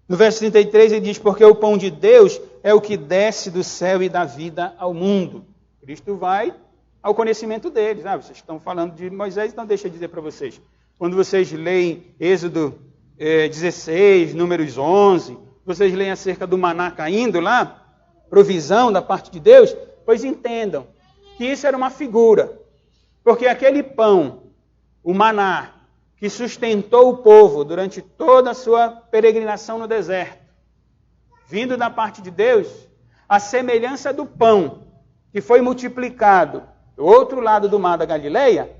No verso 33 ele diz, porque o pão de Deus é o que desce do céu e dá vida ao mundo. Cristo vai ao conhecimento deles. Vocês estão falando de Moisés, então deixa eu dizer para vocês. Quando vocês leem Êxodo 16, Números 11, vocês leem acerca do maná caindo lá, provisão da parte de Deus, pois entendam que isso era uma figura. Porque aquele pão, o maná, que sustentou o povo durante toda a sua peregrinação no deserto, vindo da parte de Deus, a semelhança do pão que foi multiplicado do outro lado do mar da Galileia,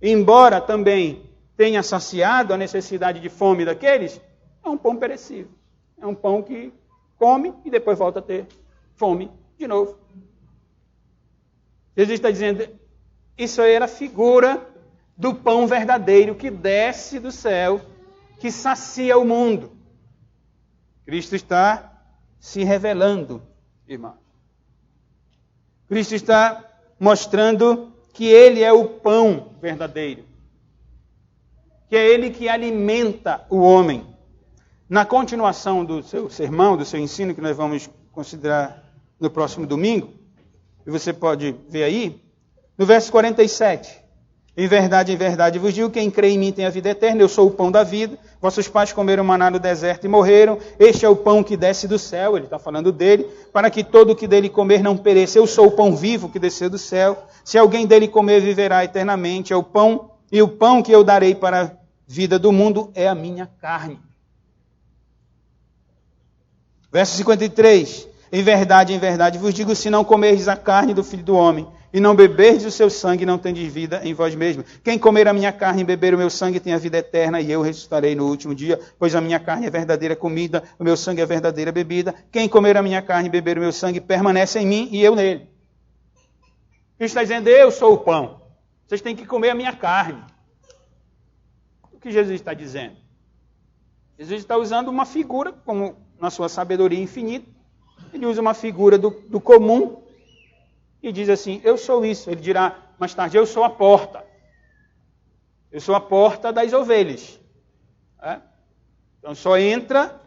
embora também tenha saciado a necessidade de fome daqueles, é um pão perecível. É um pão que come e depois volta a ter fome de novo. Jesus está dizendo, isso aí era a figura do pão verdadeiro que desce do céu, que sacia o mundo. Cristo está se revelando, irmão. Cristo está mostrando que Ele é o pão verdadeiro. Que é Ele que alimenta o homem. Na continuação do seu sermão, do seu ensino, que nós vamos considerar no próximo domingo, e você pode ver aí, no verso 47. Em verdade vos digo, quem crê em mim tem a vida eterna, eu sou o pão da vida. Vossos pais comeram maná no deserto e morreram. Este é o pão que desce do céu, ele está falando dele, para que todo o que dele comer não pereça. Eu sou o pão vivo que desceu do céu. Se alguém dele comer, viverá eternamente. É o pão, e o pão que eu darei para a vida do mundo é a minha carne. Verso 53. Em verdade vos digo, se não comerdes a carne do Filho do Homem, e não beberdes o seu sangue, não tendes vida em vós mesmos. Quem comer a minha carne e beber o meu sangue tem a vida eterna, e eu ressuscitarei no último dia, pois a minha carne é verdadeira comida, o meu sangue é verdadeira bebida. Quem comer a minha carne e beber o meu sangue permanece em mim e eu nele. Cristo está dizendo, eu sou o pão. Vocês têm que comer a minha carne. que Jesus está dizendo? Jesus está usando uma figura, como na sua sabedoria infinita, ele usa uma figura do comum e diz assim, eu sou isso. Ele dirá mais tarde, eu sou a porta. Eu sou a porta das ovelhas. Então só entra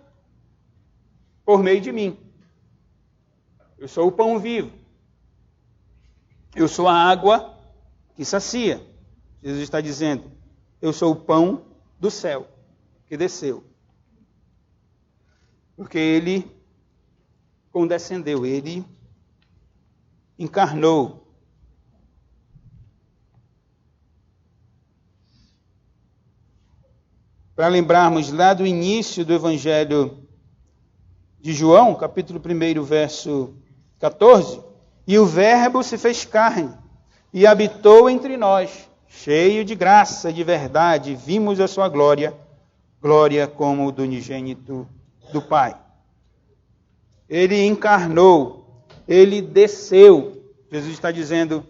por meio de mim. Eu sou o pão vivo. Eu sou a água que sacia. Jesus está dizendo, eu sou o pão do céu que desceu. Porque ele condescendeu, ele encarnou. Para lembrarmos lá do início do Evangelho de João, capítulo 1, verso 14, e o Verbo se fez carne e habitou entre nós, cheio de graça e de verdade, vimos a sua glória, glória como do unigênito do Pai. Ele encarnou, ele desceu. Jesus está dizendo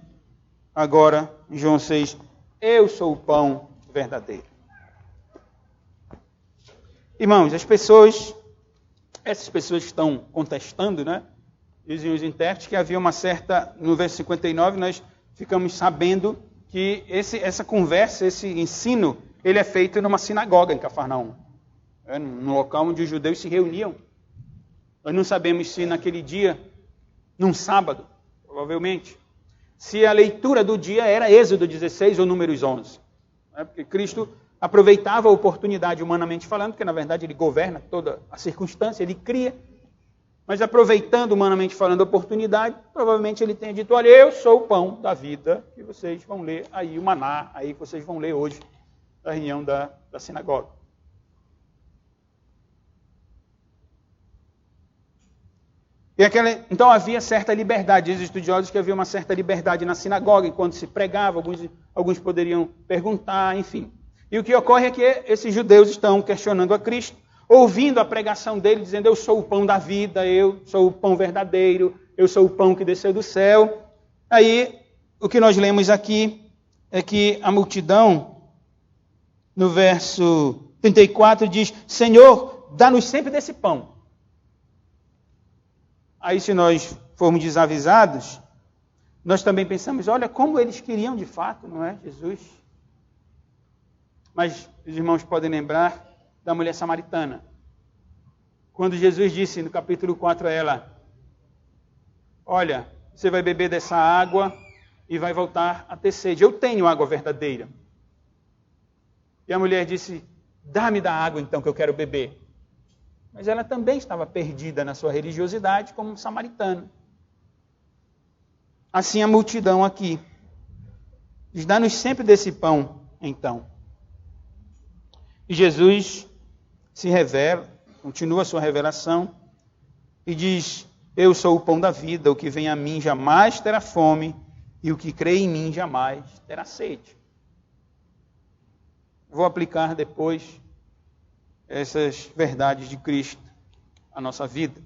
agora, em João 6, eu sou o pão verdadeiro. Irmãos, essas pessoas que estão contestando, né? Dizem os intérpretes que havia uma certa, no verso 59, nós ficamos sabendo que essa conversa, esse ensino, ele é feito numa sinagoga em Cafarnaum, num local onde os judeus se reuniam. Nós não sabemos se naquele dia, num sábado, provavelmente, se a leitura do dia era Êxodo 16 ou Números 11. Porque Cristo aproveitava a oportunidade, humanamente falando, porque na verdade ele governa toda a circunstância, ele cria, mas aproveitando humanamente falando a oportunidade, provavelmente ele tenha dito, olha, eu sou o pão da vida, que vocês vão ler aí, o maná, aí que vocês vão ler hoje, na reunião da sinagoga. Então havia certa liberdade, diz os estudiosos que havia uma certa liberdade na sinagoga, enquanto se pregava, alguns poderiam perguntar, enfim. E o que ocorre é que esses judeus estão questionando a Cristo, ouvindo a pregação dele, dizendo, eu sou o pão da vida, eu sou o pão verdadeiro, eu sou o pão que desceu do céu. Aí, o que nós lemos aqui é que a multidão, no verso 34, diz, Senhor, dá-nos sempre desse pão. Aí, se nós formos desavisados, nós também pensamos, olha, como eles queriam de fato, não é, Jesus? Mas os irmãos podem lembrar da mulher samaritana. Quando Jesus disse no capítulo 4 a ela, olha, você vai beber dessa água e vai voltar a ter sede. Eu tenho água verdadeira. E a mulher disse, dá-me da água então que eu quero beber. Mas ela também estava perdida na sua religiosidade como um samaritano. Assim a multidão aqui. Diz, dá-nos sempre desse pão, então. E Jesus se revela, continua a sua revelação, e diz, eu sou o pão da vida, o que vem a mim jamais terá fome, e o que crê em mim jamais terá sede. Vou aplicar depois essas verdades de Cristo à nossa vida.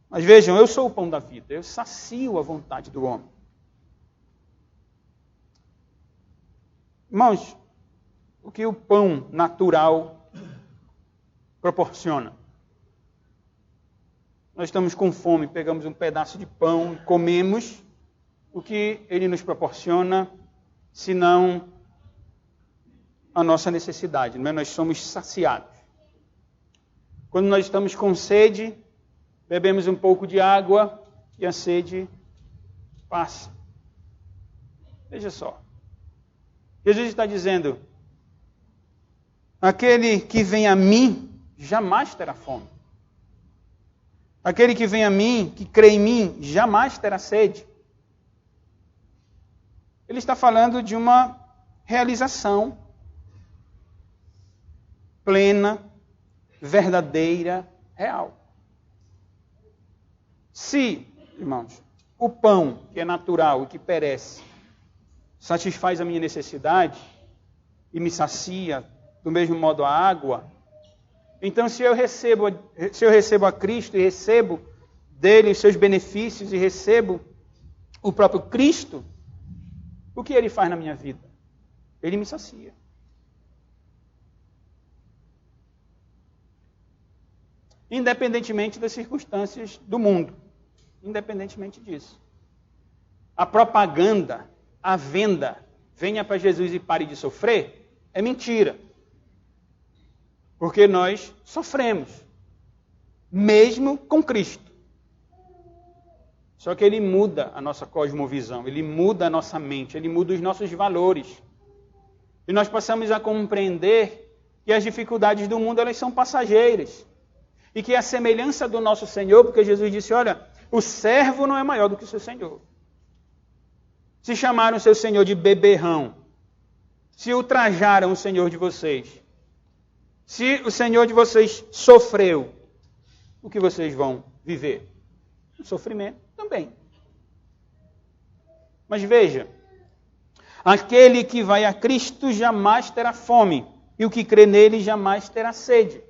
Mas vejam, eu sou o pão da vida, eu sacio a vontade do homem. Irmãos, o que o pão natural proporciona? Nós estamos com fome, pegamos um pedaço de pão e comemos. O que ele nos proporciona, senão a nossa necessidade, não é? Nós somos saciados. Quando nós estamos com sede, bebemos um pouco de água e a sede passa. Veja só. Jesus está dizendo, aquele que vem a mim jamais terá fome. Aquele que vem a mim, que crê em mim, jamais terá sede. Ele está falando de uma realização plena, verdadeira, real. Se, irmãos, o pão que é natural e que perece satisfaz a minha necessidade e me sacia, do mesmo modo a água, então se eu recebo a Cristo e recebo dele os seus benefícios e recebo o próprio Cristo, o que ele faz na minha vida? Ele me sacia. independentemente das circunstâncias do mundo. Independentemente disso. A propaganda, a venda, venha para Jesus e pare de sofrer, é mentira. Porque nós sofremos, mesmo com Cristo. Só que Ele muda a nossa cosmovisão, Ele muda a nossa mente, Ele muda os nossos valores. E nós passamos a compreender que as dificuldades do mundo elas são passageiras. E que a semelhança do nosso Senhor, porque Jesus disse, olha, o servo não é maior do que o seu Senhor. Se chamaram o seu Senhor de beberrão, se ultrajaram o Senhor de vocês, se o Senhor de vocês sofreu, o que vocês vão viver? O sofrimento também. Mas veja, aquele que vai a Cristo jamais terá fome, e o que crê nele jamais terá sede.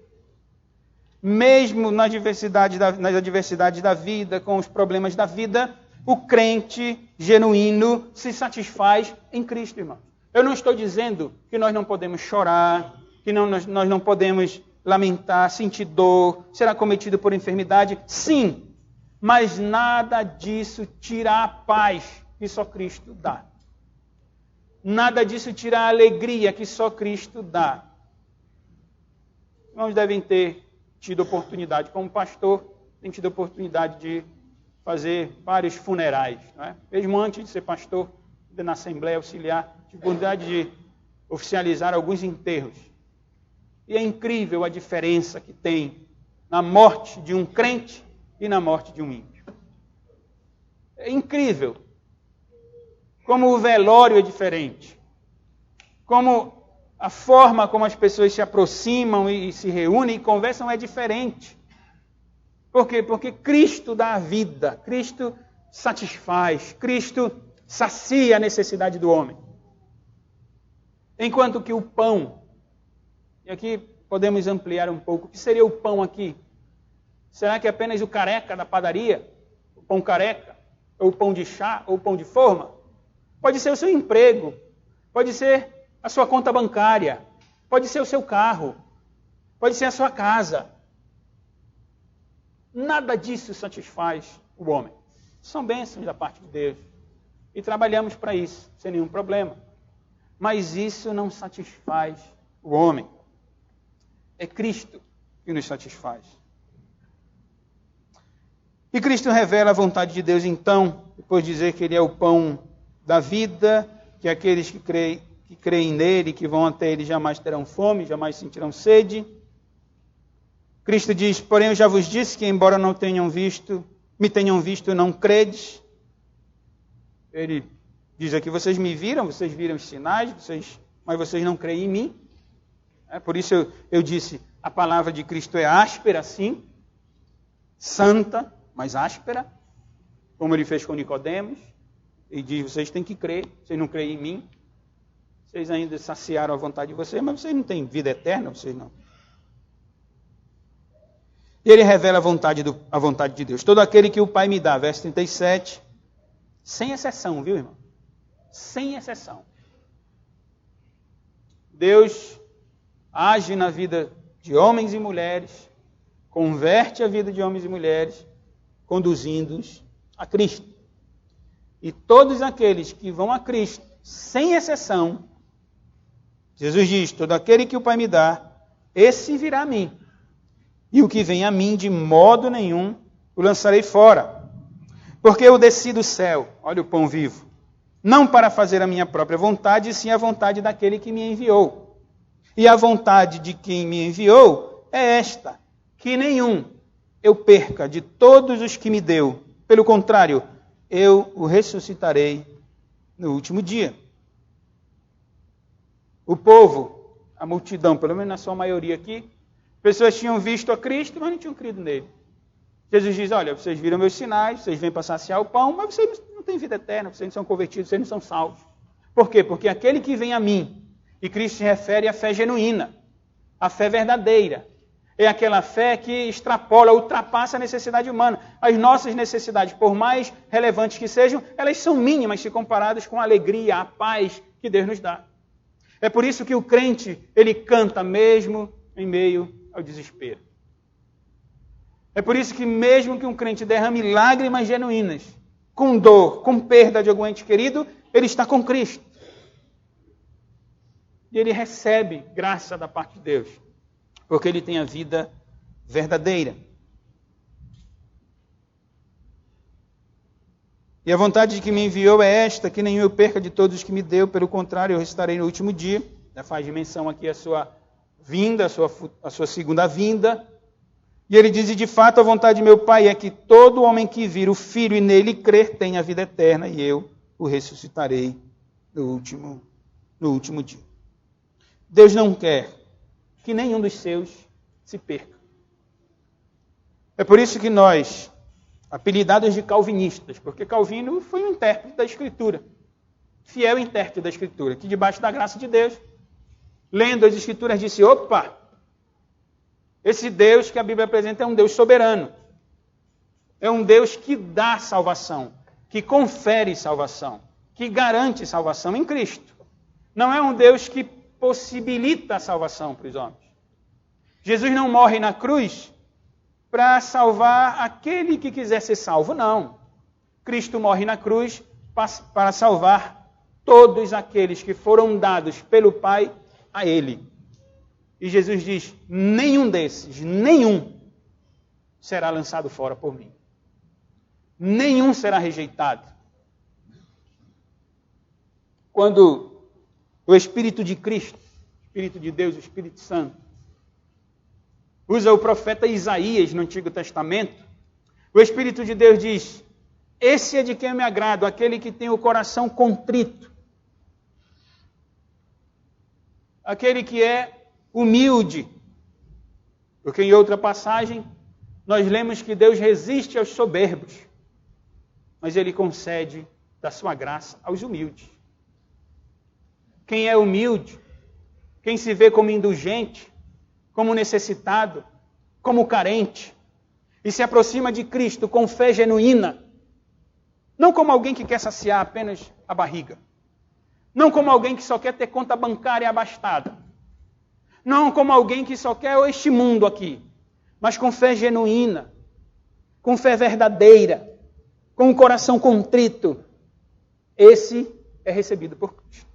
Mesmo nas adversidades da vida, com os problemas da vida, o crente genuíno se satisfaz em Cristo, irmão. Eu não estou dizendo que nós não podemos chorar, que nós não podemos lamentar, sentir dor, ser acometido por enfermidade. Sim, mas nada disso tira a paz que só Cristo dá. Nada disso tira a alegria que só Cristo dá. Irmãos devem ter tido oportunidade, como pastor, tem tido oportunidade de fazer vários funerais. Não é? Mesmo antes de ser pastor, na Assembleia Auxiliar, tive oportunidade de oficializar alguns enterros. E é incrível a diferença que tem na morte de um crente e na morte de um ímpio. É incrível como o velório é diferente, como a forma como as pessoas se aproximam e se reúnem e conversam é diferente. Por quê? Porque Cristo dá a vida, Cristo satisfaz, Cristo sacia a necessidade do homem. Enquanto que o pão, e aqui podemos ampliar um pouco, o que seria o pão aqui? Será que é apenas o careca da padaria? O pão careca? Ou o pão de chá? Ou o pão de forma? Pode ser o seu emprego, pode ser a sua conta bancária, pode ser o seu carro, pode ser a sua casa. Nada disso satisfaz o homem. São bênçãos da parte de Deus. E trabalhamos para isso, sem nenhum problema. Mas isso não satisfaz o homem. É Cristo que nos satisfaz. E Cristo revela a vontade de Deus, então, depois de dizer que Ele é o pão da vida, que aqueles que creem nele, que vão até Ele, jamais terão fome, jamais sentirão sede. Cristo diz, porém eu já vos disse que, embora não tenham visto, me tenham visto, não credes. Ele diz aqui, vocês me viram, vocês viram os sinais, mas vocês não creem em mim. Por isso eu disse, a palavra de Cristo é áspera, sim, santa, mas áspera, como Ele fez com Nicodemos. Ele diz, vocês têm que crer, vocês não creem em mim. Vocês ainda saciaram a vontade de vocês, mas vocês não têm vida eterna, vocês não. E Ele revela a vontade de Deus. Todo aquele que o Pai me dá, verso 37, sem exceção, viu, irmão? Sem exceção. Deus age na vida de homens e mulheres, converte a vida de homens e mulheres, conduzindo-os a Cristo. E todos aqueles que vão a Cristo, sem exceção, Jesus diz, todo aquele que o Pai me dá, esse virá a mim. E o que vem a mim, de modo nenhum, o lançarei fora. Porque eu desci do céu, olha o pão vivo, não para fazer a minha própria vontade, sim a vontade daquele que me enviou. E a vontade de quem me enviou é esta, que nenhum eu perca de todos os que me deu. Pelo contrário, eu o ressuscitarei no último dia. O povo, a multidão, pelo menos na sua maioria aqui, pessoas tinham visto a Cristo, mas não tinham crido nele. Jesus diz, olha, vocês viram meus sinais, vocês vêm para saciar o pão, mas vocês não têm vida eterna, vocês não são convertidos, vocês não são salvos. Por quê? Porque aquele que vem a mim, e Cristo se refere à fé genuína, à fé verdadeira, é aquela fé que extrapola, ultrapassa a necessidade humana. As nossas necessidades, por mais relevantes que sejam, elas são mínimas se comparadas com a alegria, a paz que Deus nos dá. É por isso que o crente, ele canta mesmo em meio ao desespero. É por isso que mesmo que um crente derrame lágrimas genuínas, com dor, com perda de algum ente querido, ele está com Cristo. E ele recebe graça da parte de Deus, porque ele tem a vida verdadeira. E a vontade de que me enviou é esta, que nenhum eu perca de todos os que me deu, pelo contrário, eu restarei no último dia. Já faz menção aqui a sua vinda, a sua segunda vinda. E ele diz, e de fato a vontade de meu Pai é que todo homem que vir o Filho e nele crer tenha a vida eterna, e eu o ressuscitarei no último dia. Deus não quer que nenhum dos seus se perca. É por isso que nós, apelidados de calvinistas, porque Calvino foi um intérprete da Escritura, fiel intérprete da Escritura, que debaixo da graça de Deus, lendo as Escrituras, disse, opa, esse Deus que a Bíblia apresenta é um Deus soberano. É um Deus que dá salvação, que confere salvação, que garante salvação em Cristo. Não é um Deus que possibilita a salvação para os homens. Jesus não morre na cruz para salvar aquele que quiser ser salvo, não. Cristo morre na cruz para salvar todos aqueles que foram dados pelo Pai a Ele. E Jesus diz, nenhum desses, nenhum, será lançado fora por mim. Nenhum será rejeitado. Quando o Espírito de Cristo, o Espírito de Deus, o Espírito Santo, usa o profeta Isaías no Antigo Testamento, o Espírito de Deus diz, esse é de quem eu me agrado, aquele que tem o coração contrito, aquele que é humilde, porque em outra passagem nós lemos que Deus resiste aos soberbos, mas Ele concede da sua graça aos humildes. Quem é humilde, quem se vê como indulgente, como necessitado, como carente, e se aproxima de Cristo com fé genuína, não como alguém que quer saciar apenas a barriga, não como alguém que só quer ter conta bancária abastada, não como alguém que só quer este mundo aqui, mas com fé genuína, com fé verdadeira, com o coração contrito, esse é recebido por Cristo.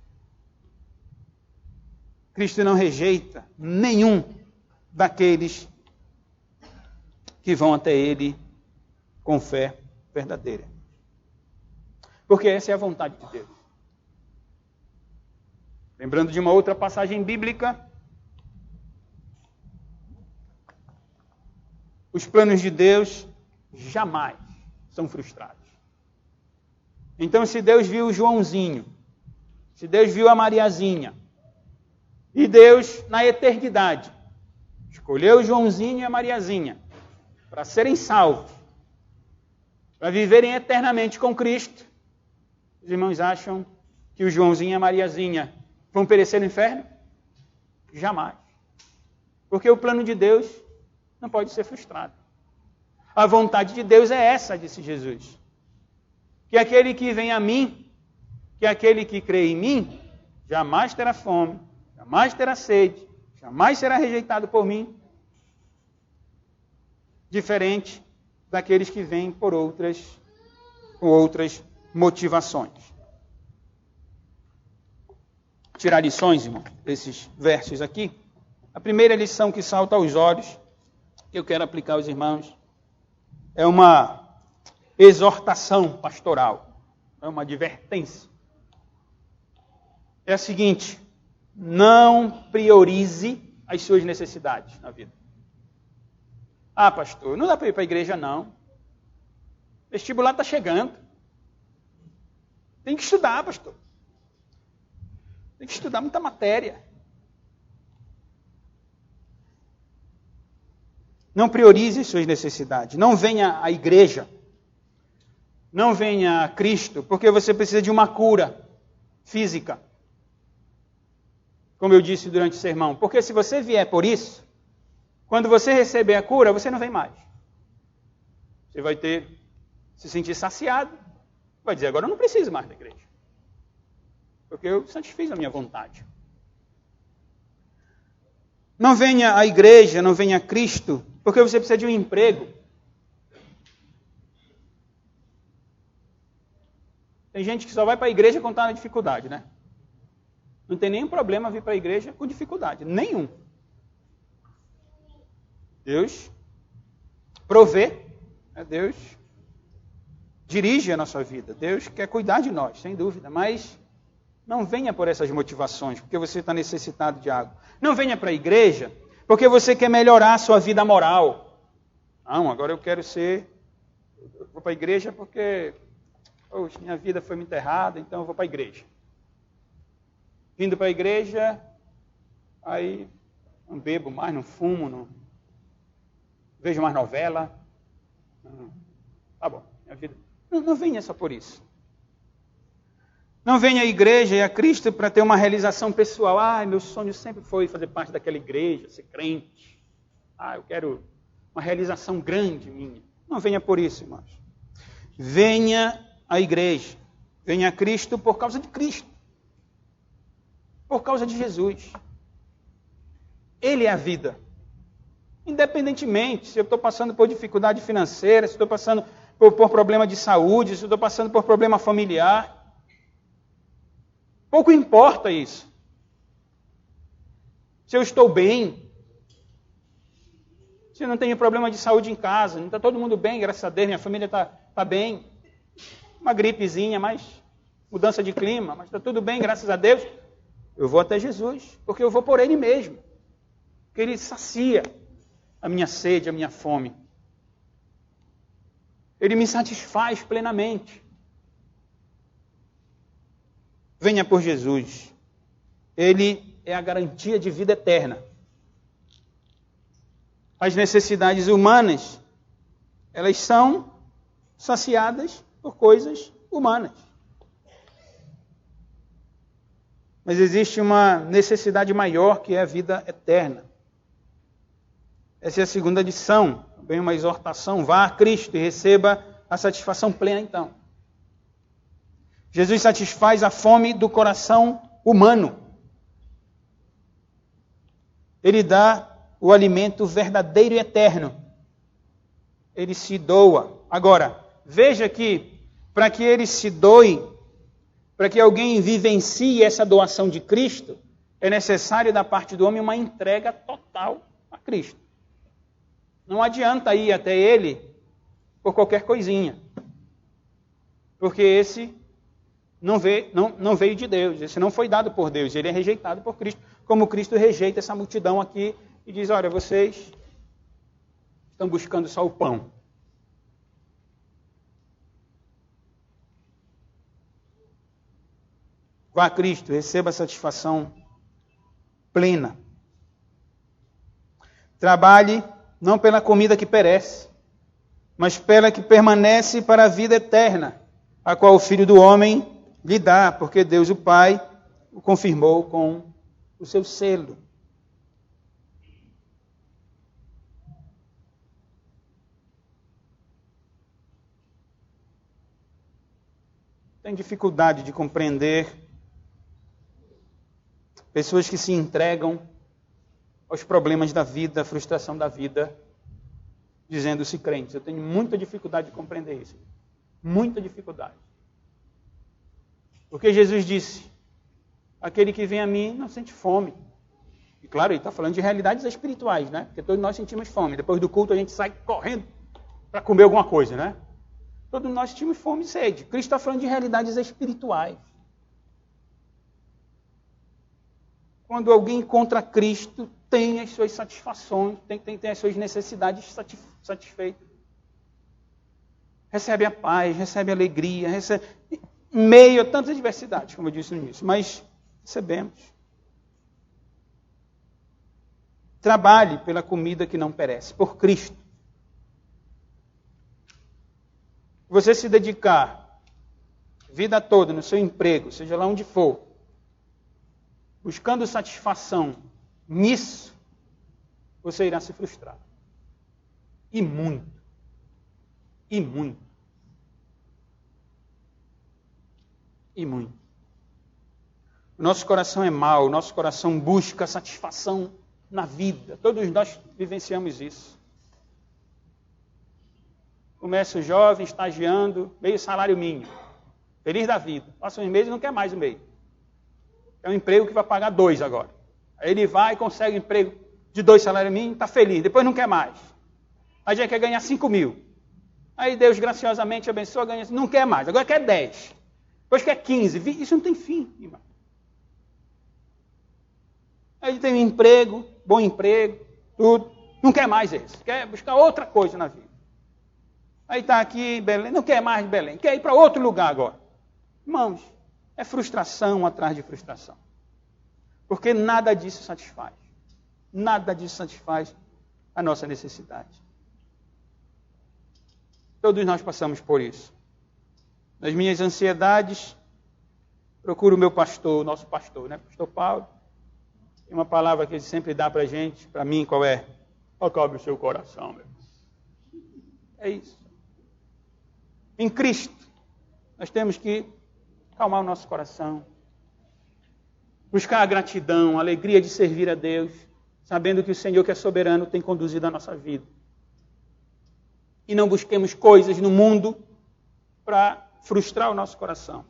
Cristo não rejeita nenhum daqueles que vão até Ele com fé verdadeira. Porque essa é a vontade de Deus. Lembrando de uma outra passagem bíblica, os planos de Deus jamais são frustrados. Então, se Deus viu o Joãozinho, se Deus viu a Mariazinha, e Deus, na eternidade, escolheu o Joãozinho e a Mariazinha para serem salvos, para viverem eternamente com Cristo, os irmãos acham que o Joãozinho e a Mariazinha vão perecer no inferno? Jamais. Porque o plano de Deus não pode ser frustrado. A vontade de Deus é essa, disse Jesus. Que aquele que vem a mim, que aquele que crê em mim, jamais terá fome, jamais terá sede, jamais será rejeitado por mim. Diferente daqueles que vêm com outras motivações. Tirar lições, irmão, desses versos aqui. A primeira lição que salta aos olhos, que eu quero aplicar aos irmãos, é uma exortação pastoral, é uma advertência. É a seguinte: não priorize as suas necessidades na vida. Ah, pastor, não dá para ir para a igreja, não. O vestibular está chegando. Tem que estudar, pastor. Tem que estudar muita matéria. Não priorize as suas necessidades. Não venha à igreja. Não venha a Cristo, porque você precisa de uma cura física. Como eu disse durante o sermão. Porque se você vier por isso, quando você receber a cura, você não vem mais. Você vai se sentir saciado. Vai dizer, agora eu não preciso mais da igreja. Porque eu satisfiz a minha vontade. Não venha à igreja, não venha a Cristo, porque você precisa de um emprego. Tem gente que só vai para a igreja quando está na dificuldade, né? Não tem nenhum problema vir para a igreja com dificuldade. Nenhum. Deus provê, né? Deus dirige a nossa vida. Deus quer cuidar de nós, sem dúvida. Mas não venha por essas motivações, porque você está necessitado de água. Não venha para a igreja porque você quer melhorar a sua vida moral. Não, agora eu quero ser... Eu vou para a igreja porque minha vida foi muito errada, então eu vou para a igreja. Vindo para a igreja, aí não bebo mais, não fumo, não vejo mais novela. Tá bom, minha vida... Não venha só por isso. Não venha à igreja e a Cristo para ter uma realização pessoal. Meu sonho sempre foi fazer parte daquela igreja, ser crente. Eu quero uma realização grande minha. Não venha por isso, irmãos. Venha à igreja. Venha a Cristo por causa de Cristo. Por causa de Jesus. Ele é a vida. Independentemente se eu estou passando por dificuldade financeira, se estou passando por problema de saúde, se eu estou passando por problema familiar. Pouco importa isso. Se eu estou bem, se eu não tenho problema de saúde em casa, não está todo mundo bem, graças a Deus, minha família está bem. Uma gripezinha, mas mudança de clima, mas está tudo bem, graças a Deus. Eu vou até Jesus, porque eu vou por Ele mesmo. Porque Ele sacia a minha sede, a minha fome. Ele me satisfaz plenamente. Venha por Jesus. Ele é a garantia de vida eterna. As necessidades humanas, elas são saciadas por coisas humanas. Mas existe uma necessidade maior que é a vida eterna. Essa é a segunda lição, também uma exortação. Vá a Cristo e receba a satisfação plena então. Jesus satisfaz a fome do coração humano. Ele dá o alimento verdadeiro e eterno. Ele se doa. Agora, veja que para que ele se doe, para que alguém vivencie essa doação de Cristo, é necessário da parte do homem uma entrega total a Cristo. Não adianta ir até Ele por qualquer coisinha. Porque esse não veio de Deus, esse não foi dado por Deus, ele é rejeitado por Cristo. Como Cristo rejeita essa multidão aqui e diz, olha, vocês estão buscando só o pão. Vá a Cristo, receba a satisfação plena. Trabalhe não pela comida que perece, mas pela que permanece para a vida eterna, a qual o Filho do Homem lhe dá, porque Deus o Pai o confirmou com o seu selo. Tem dificuldade de compreender pessoas que se entregam aos problemas da vida, à frustração da vida, dizendo-se crentes. Eu tenho muita dificuldade de compreender isso. Muita dificuldade. Porque Jesus disse, aquele que vem a mim não sente fome. E claro, ele está falando de realidades espirituais, né? Porque todos nós sentimos fome. Depois do culto a gente sai correndo para comer alguma coisa, né? Todos nós sentimos fome e sede. Cristo está falando de realidades espirituais. Quando alguém encontra Cristo, tem as suas satisfações, tem as suas necessidades satisfeitas. Recebe a paz, recebe a alegria, recebe... em meio a tantas adversidades, como eu disse no início, mas recebemos. Trabalhe pela comida que não perece, por Cristo. Você se dedicar a vida toda no seu emprego, seja lá onde for, buscando satisfação nisso, você irá se frustrar. E muito. E muito. E muito. O nosso coração é mau, o nosso coração busca satisfação na vida. Todos nós vivenciamos isso. Começo jovem, estagiando, meio salário mínimo. Feliz da vida. Passa uns meses e não quer mais o MEI. É um emprego que vai pagar 2 agora. Aí ele vai e consegue um emprego de 2 salários mínimos, está feliz. Depois não quer mais. Aí já quer ganhar 5 mil. Aí Deus graciosamente abençoa, ganha, não quer mais. Agora quer 10. Depois quer 15. Isso não tem fim, irmão. Aí ele tem um emprego, bom emprego, tudo. Não quer mais esse. Quer buscar outra coisa na vida. Aí está aqui em Belém, não quer mais Belém. Quer ir para outro lugar agora. Irmãos, é frustração atrás de frustração. Porque nada disso satisfaz. Nada disso satisfaz a nossa necessidade. Todos nós passamos por isso. Nas minhas ansiedades, procuro o meu pastor, o nosso pastor, né? Pastor Paulo. Tem uma palavra que ele sempre dá para a gente, para mim, qual é? Acalme o seu coração, meu. É isso. Em Cristo, nós temos que acalmar o nosso coração, buscar a gratidão, a alegria de servir a Deus, sabendo que o Senhor, que é soberano, tem conduzido a nossa vida. E não busquemos coisas no mundo para frustrar o nosso coração,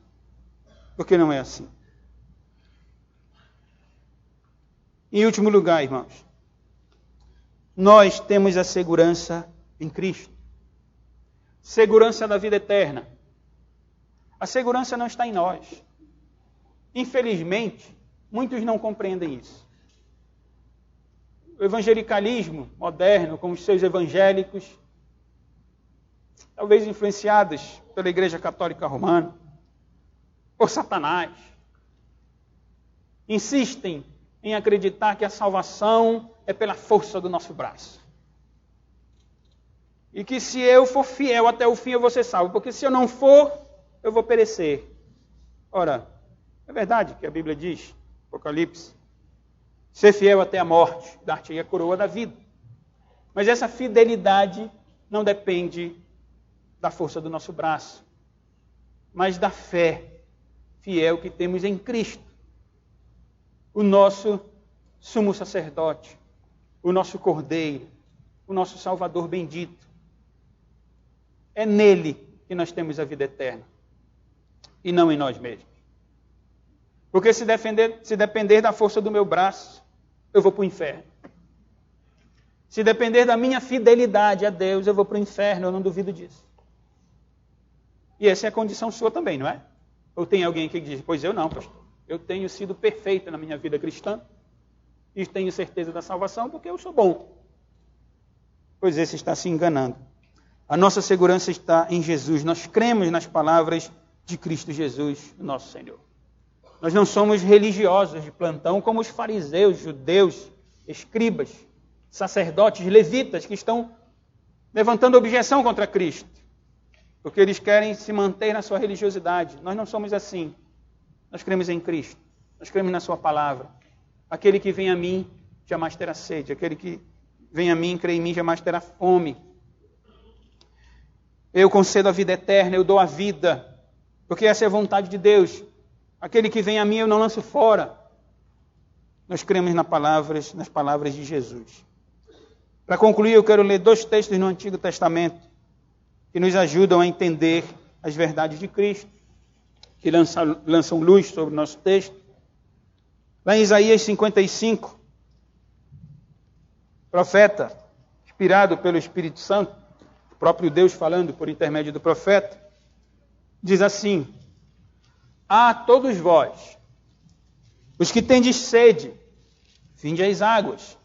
porque não é assim. Em último lugar, irmãos, nós temos a segurança em Cristo. Segurança da vida eterna. A segurança não está em nós. Infelizmente, muitos não compreendem isso. O evangelicalismo moderno, com os seus evangélicos, talvez influenciados pela Igreja Católica Romana, por Satanás, insistem em acreditar que a salvação é pela força do nosso braço. E que se eu for fiel até o fim eu vou ser salvo, porque se eu não for, eu vou perecer. Ora, é verdade que a Bíblia diz, Apocalipse, ser fiel até a morte, dar-te a coroa da vida. Mas essa fidelidade não depende da força do nosso braço, mas da fé fiel que temos em Cristo, o nosso sumo sacerdote, o nosso Cordeiro, o nosso Salvador bendito. É nele que nós temos a vida eterna, e não em nós mesmos. Porque se depender da força do meu braço, eu vou para o inferno. Se depender da minha fidelidade a Deus, eu vou para o inferno, eu não duvido disso. E essa é a condição sua também, não é? Ou tem alguém que diz, pois eu não, pastor. Eu tenho sido perfeito na minha vida cristã e tenho certeza da salvação porque eu sou bom. Pois esse está se enganando. A nossa segurança está em Jesus. Nós cremos nas palavras de Cristo Jesus, nosso Senhor. Nós não somos religiosos de plantão como os fariseus, judeus, escribas, sacerdotes, levitas que estão levantando objeção contra Cristo, porque eles querem se manter na sua religiosidade. Nós não somos assim. Nós cremos em Cristo. Nós cremos na sua palavra. Aquele que vem a mim jamais terá sede. Aquele que vem a mim, crê em mim, jamais terá fome. Eu concedo a vida eterna, eu dou a vida, porque essa é a vontade de Deus. Aquele que vem a mim, eu não lanço fora. Nós cremos nas palavras de Jesus. Para concluir, eu quero ler 2 textos no Antigo Testamento que nos ajudam a entender as verdades de Cristo, que lançam luz sobre o nosso texto. Lá em Isaías 55, profeta, inspirado pelo Espírito Santo, o próprio Deus falando por intermédio do profeta, diz assim: a todos vós, os que tendes sede, vinde às águas.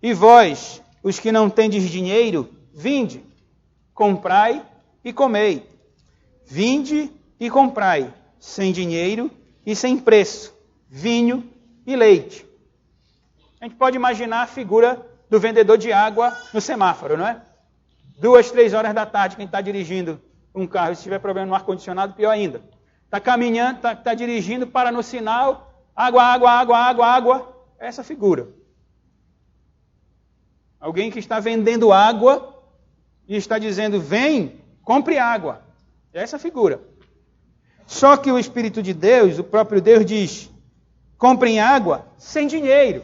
E vós, os que não tendes dinheiro, vinde, comprai e comei. Vinde e comprai, sem dinheiro e sem preço, vinho e leite. A gente pode imaginar a figura do vendedor de água no semáforo, não é? 2, 3 horas da tarde, quem está dirigindo um carro, se tiver problema no ar-condicionado, pior ainda. Está caminhando, está dirigindo, para no sinal, água, água, água, água, água. É essa figura. Alguém que está vendendo água e está dizendo, vem, compre água. É essa figura. Só que o Espírito de Deus, o próprio Deus diz, comprem água sem dinheiro.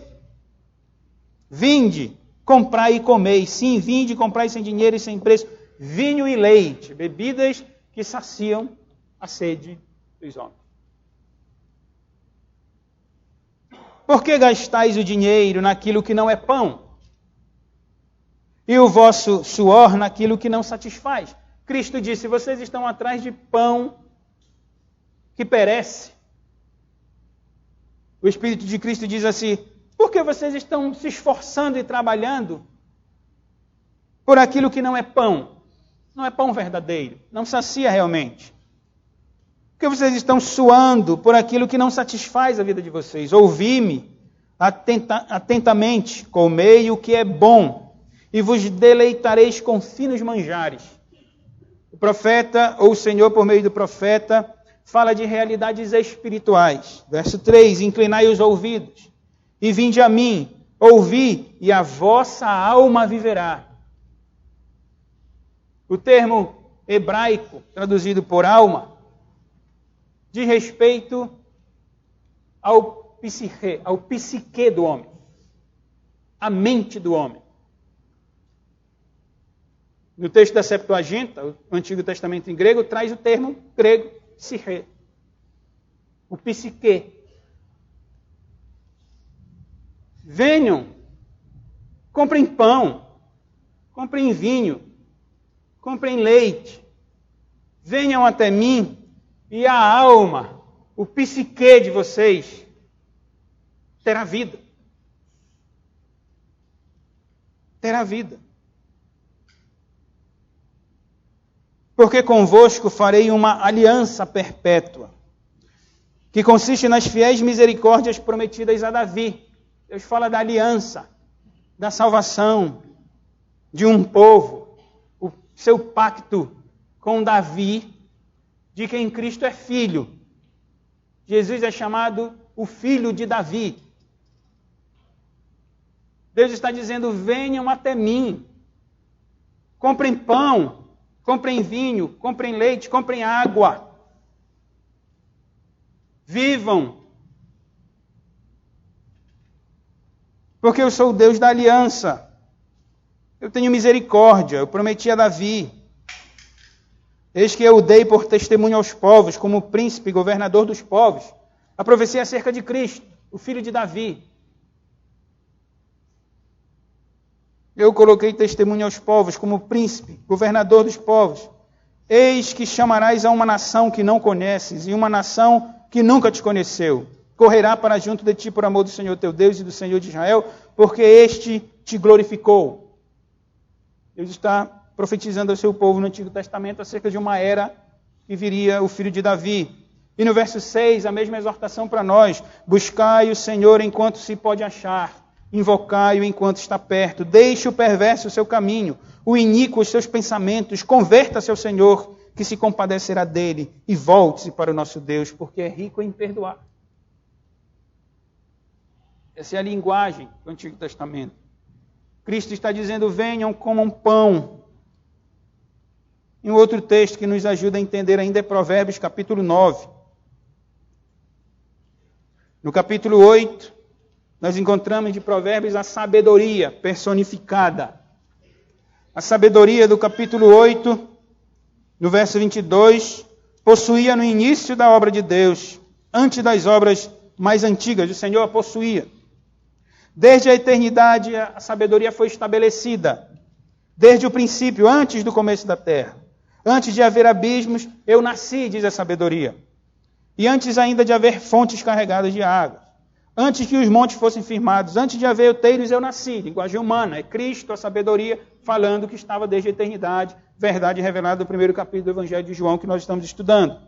Vinde, comprai e comei. Sim, vinde, comprai sem dinheiro e sem preço. Vinho e leite, bebidas que saciam a sede dos homens. Por que gastais o dinheiro naquilo que não é pão? E o vosso suor naquilo que não satisfaz? Cristo disse, vocês estão atrás de pão que perece. O Espírito de Cristo diz assim, por que vocês estão se esforçando e trabalhando por aquilo que não é pão? Não é pão verdadeiro, não sacia realmente. Por que vocês estão suando por aquilo que não satisfaz a vida de vocês? Ouvi-me atentamente, comei o que é bom, e vos deleitareis com finos manjares. O profeta, ou o Senhor, por meio do profeta, fala de realidades espirituais. Verso 3, inclinai os ouvidos, e vinde a mim, ouvi, e a vossa alma viverá. O termo hebraico, traduzido por alma, diz respeito ao psique do homem, a mente do homem. No texto da Septuaginta, o Antigo Testamento em grego, traz o termo grego psique, o psique. Venham, comprem pão, comprem vinho, comprem leite, venham até mim e a alma, o psique de vocês, terá vida. Terá vida. Porque convosco farei uma aliança perpétua, que consiste nas fiéis misericórdias prometidas a Davi. Deus fala da aliança, da salvação de um povo, o seu pacto com Davi, de quem Cristo é filho. Jesus é chamado o filho de Davi. Deus está dizendo, venham até mim, comprem pão, comprem vinho, comprem leite, comprem água. Vivam. Porque eu sou o Deus da aliança. Eu tenho misericórdia, eu prometi a Davi. Eis que eu o dei por testemunho aos povos, como príncipe e governador dos povos. A profecia acerca de Cristo, o filho de Davi. Eu coloquei testemunho aos povos, como príncipe, governador dos povos. Eis que chamarás a uma nação que não conheces, e uma nação que nunca te conheceu. Correrá para junto de ti por amor do Senhor teu Deus e do Senhor de Israel, porque este te glorificou. Deus está profetizando ao seu povo no Antigo Testamento acerca de uma era que viria o filho de Davi. E no verso 6, a mesma exortação para nós. Buscai o Senhor enquanto se pode achar. Invocai-o enquanto está perto. Deixe o perverso o seu caminho, o iníquo os seus pensamentos. Converta-se ao Senhor, que se compadecerá dele. E volte-se para o nosso Deus, porque é rico em perdoar. Essa é a linguagem do Antigo Testamento. Cristo está dizendo, venham, comam pão. E um outro texto que nos ajuda a entender ainda é Provérbios, capítulo 9. No capítulo 8, nós encontramos de Provérbios a sabedoria personificada. A sabedoria do capítulo 8, no verso 22, possuía no início da obra de Deus, antes das obras mais antigas, o Senhor a possuía. Desde a eternidade, a sabedoria foi estabelecida. Desde o princípio, antes do começo da terra. Antes de haver abismos, eu nasci, diz a sabedoria. E antes ainda de haver fontes carregadas de água. Antes que os montes fossem firmados, antes de haver outeiros, eu nasci. Linguagem humana, é Cristo, a sabedoria, falando que estava desde a eternidade. Verdade revelada no primeiro capítulo do Evangelho de João, que nós estamos estudando.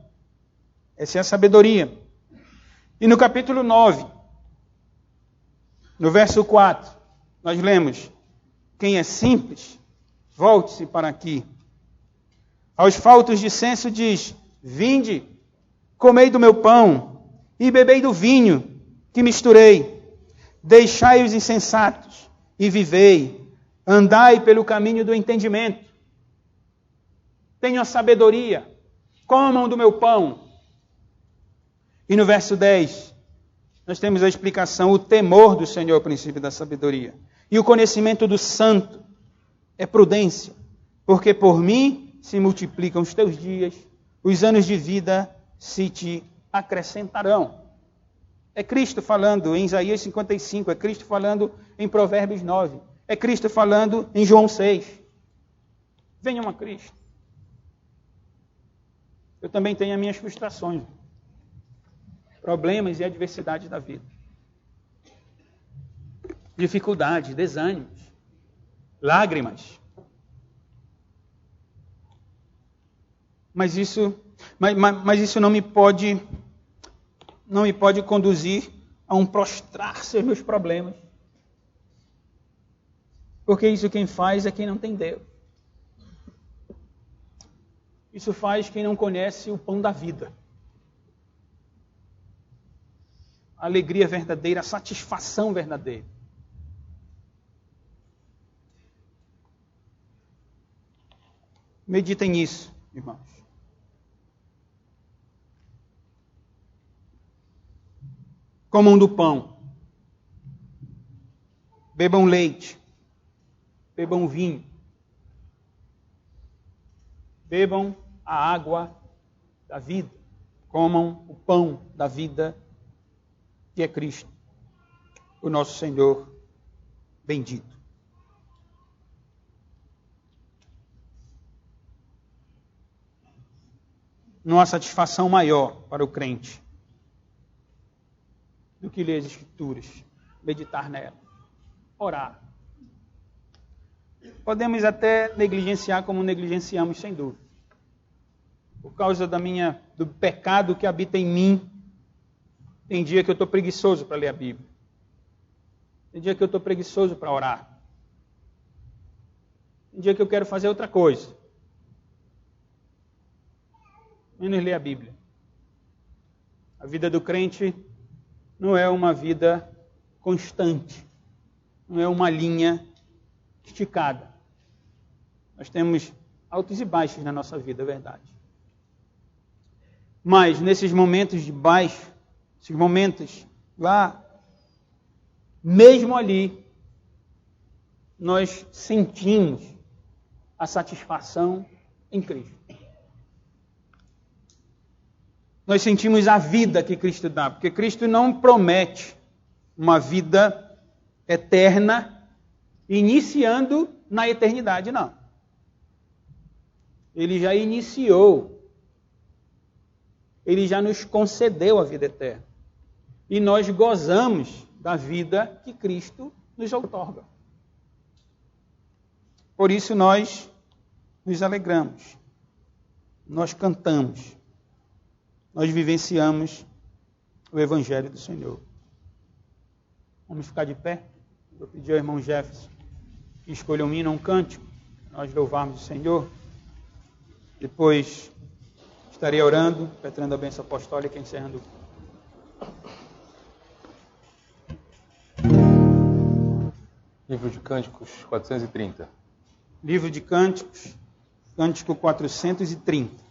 Essa é a sabedoria. E no capítulo 9, no verso 4, nós lemos, quem é simples, volte-se para aqui. Aos faltos de senso diz, vinde, comei do meu pão e bebei do vinho que misturei. Deixai os insensatos e vivei. Andai pelo caminho do entendimento. Tenham a sabedoria. Comam do meu pão. E no verso 10, nós temos a explicação, o temor do Senhor é o princípio da sabedoria. E o conhecimento do santo é prudência. Porque por mim se multiplicam os teus dias, os anos de vida se te acrescentarão. É Cristo falando em Isaías 55, é Cristo falando em Provérbios 9, é Cristo falando em João 6. Venham a Cristo. Eu também tenho as minhas frustrações, problemas e adversidades da vida. Dificuldades, desânimos, lágrimas. Mas isso não me pode conduzir a um prostrar-se aos meus problemas. Porque isso quem faz é quem não tem Deus. Isso faz quem não conhece o pão da vida. A alegria verdadeira, a satisfação verdadeira. Meditem nisso, irmãos. Comam do pão. Bebam leite. Bebam vinho. Bebam a água da vida. Comam o pão da vida, que é Cristo, o nosso Senhor bendito. Não há satisfação maior para o crente do que ler as Escrituras, meditar nela, orar. Podemos até negligenciar como negligenciamos, sem dúvida. Por causa do pecado que habita em mim, tem dia que eu estou preguiçoso para ler a Bíblia. Tem dia que eu estou preguiçoso para orar. Tem dia que eu quero fazer outra coisa. Menos ler a Bíblia. A vida do crente não é uma vida constante. Não é uma linha esticada. Nós temos altos e baixos na nossa vida, é verdade. Mas nesses momentos de baixo, esses momentos lá, mesmo ali, nós sentimos a satisfação em Cristo. Nós sentimos a vida que Cristo dá, porque Cristo não promete uma vida eterna, iniciando na eternidade, não. Ele já iniciou. Ele já nos concedeu a vida eterna. E nós gozamos da vida que Cristo nos outorga. Por isso nós nos alegramos. Nós cantamos. Nós vivenciamos o Evangelho do Senhor. Vamos ficar de pé? Vou pedir ao irmão Jefferson que escolha um hino, um cântico, nós louvarmos o Senhor. Depois estarei orando, petrando a bênção apostólica e encerrando. Livro de Cânticos 430. Livro de Cânticos, Cântico 430.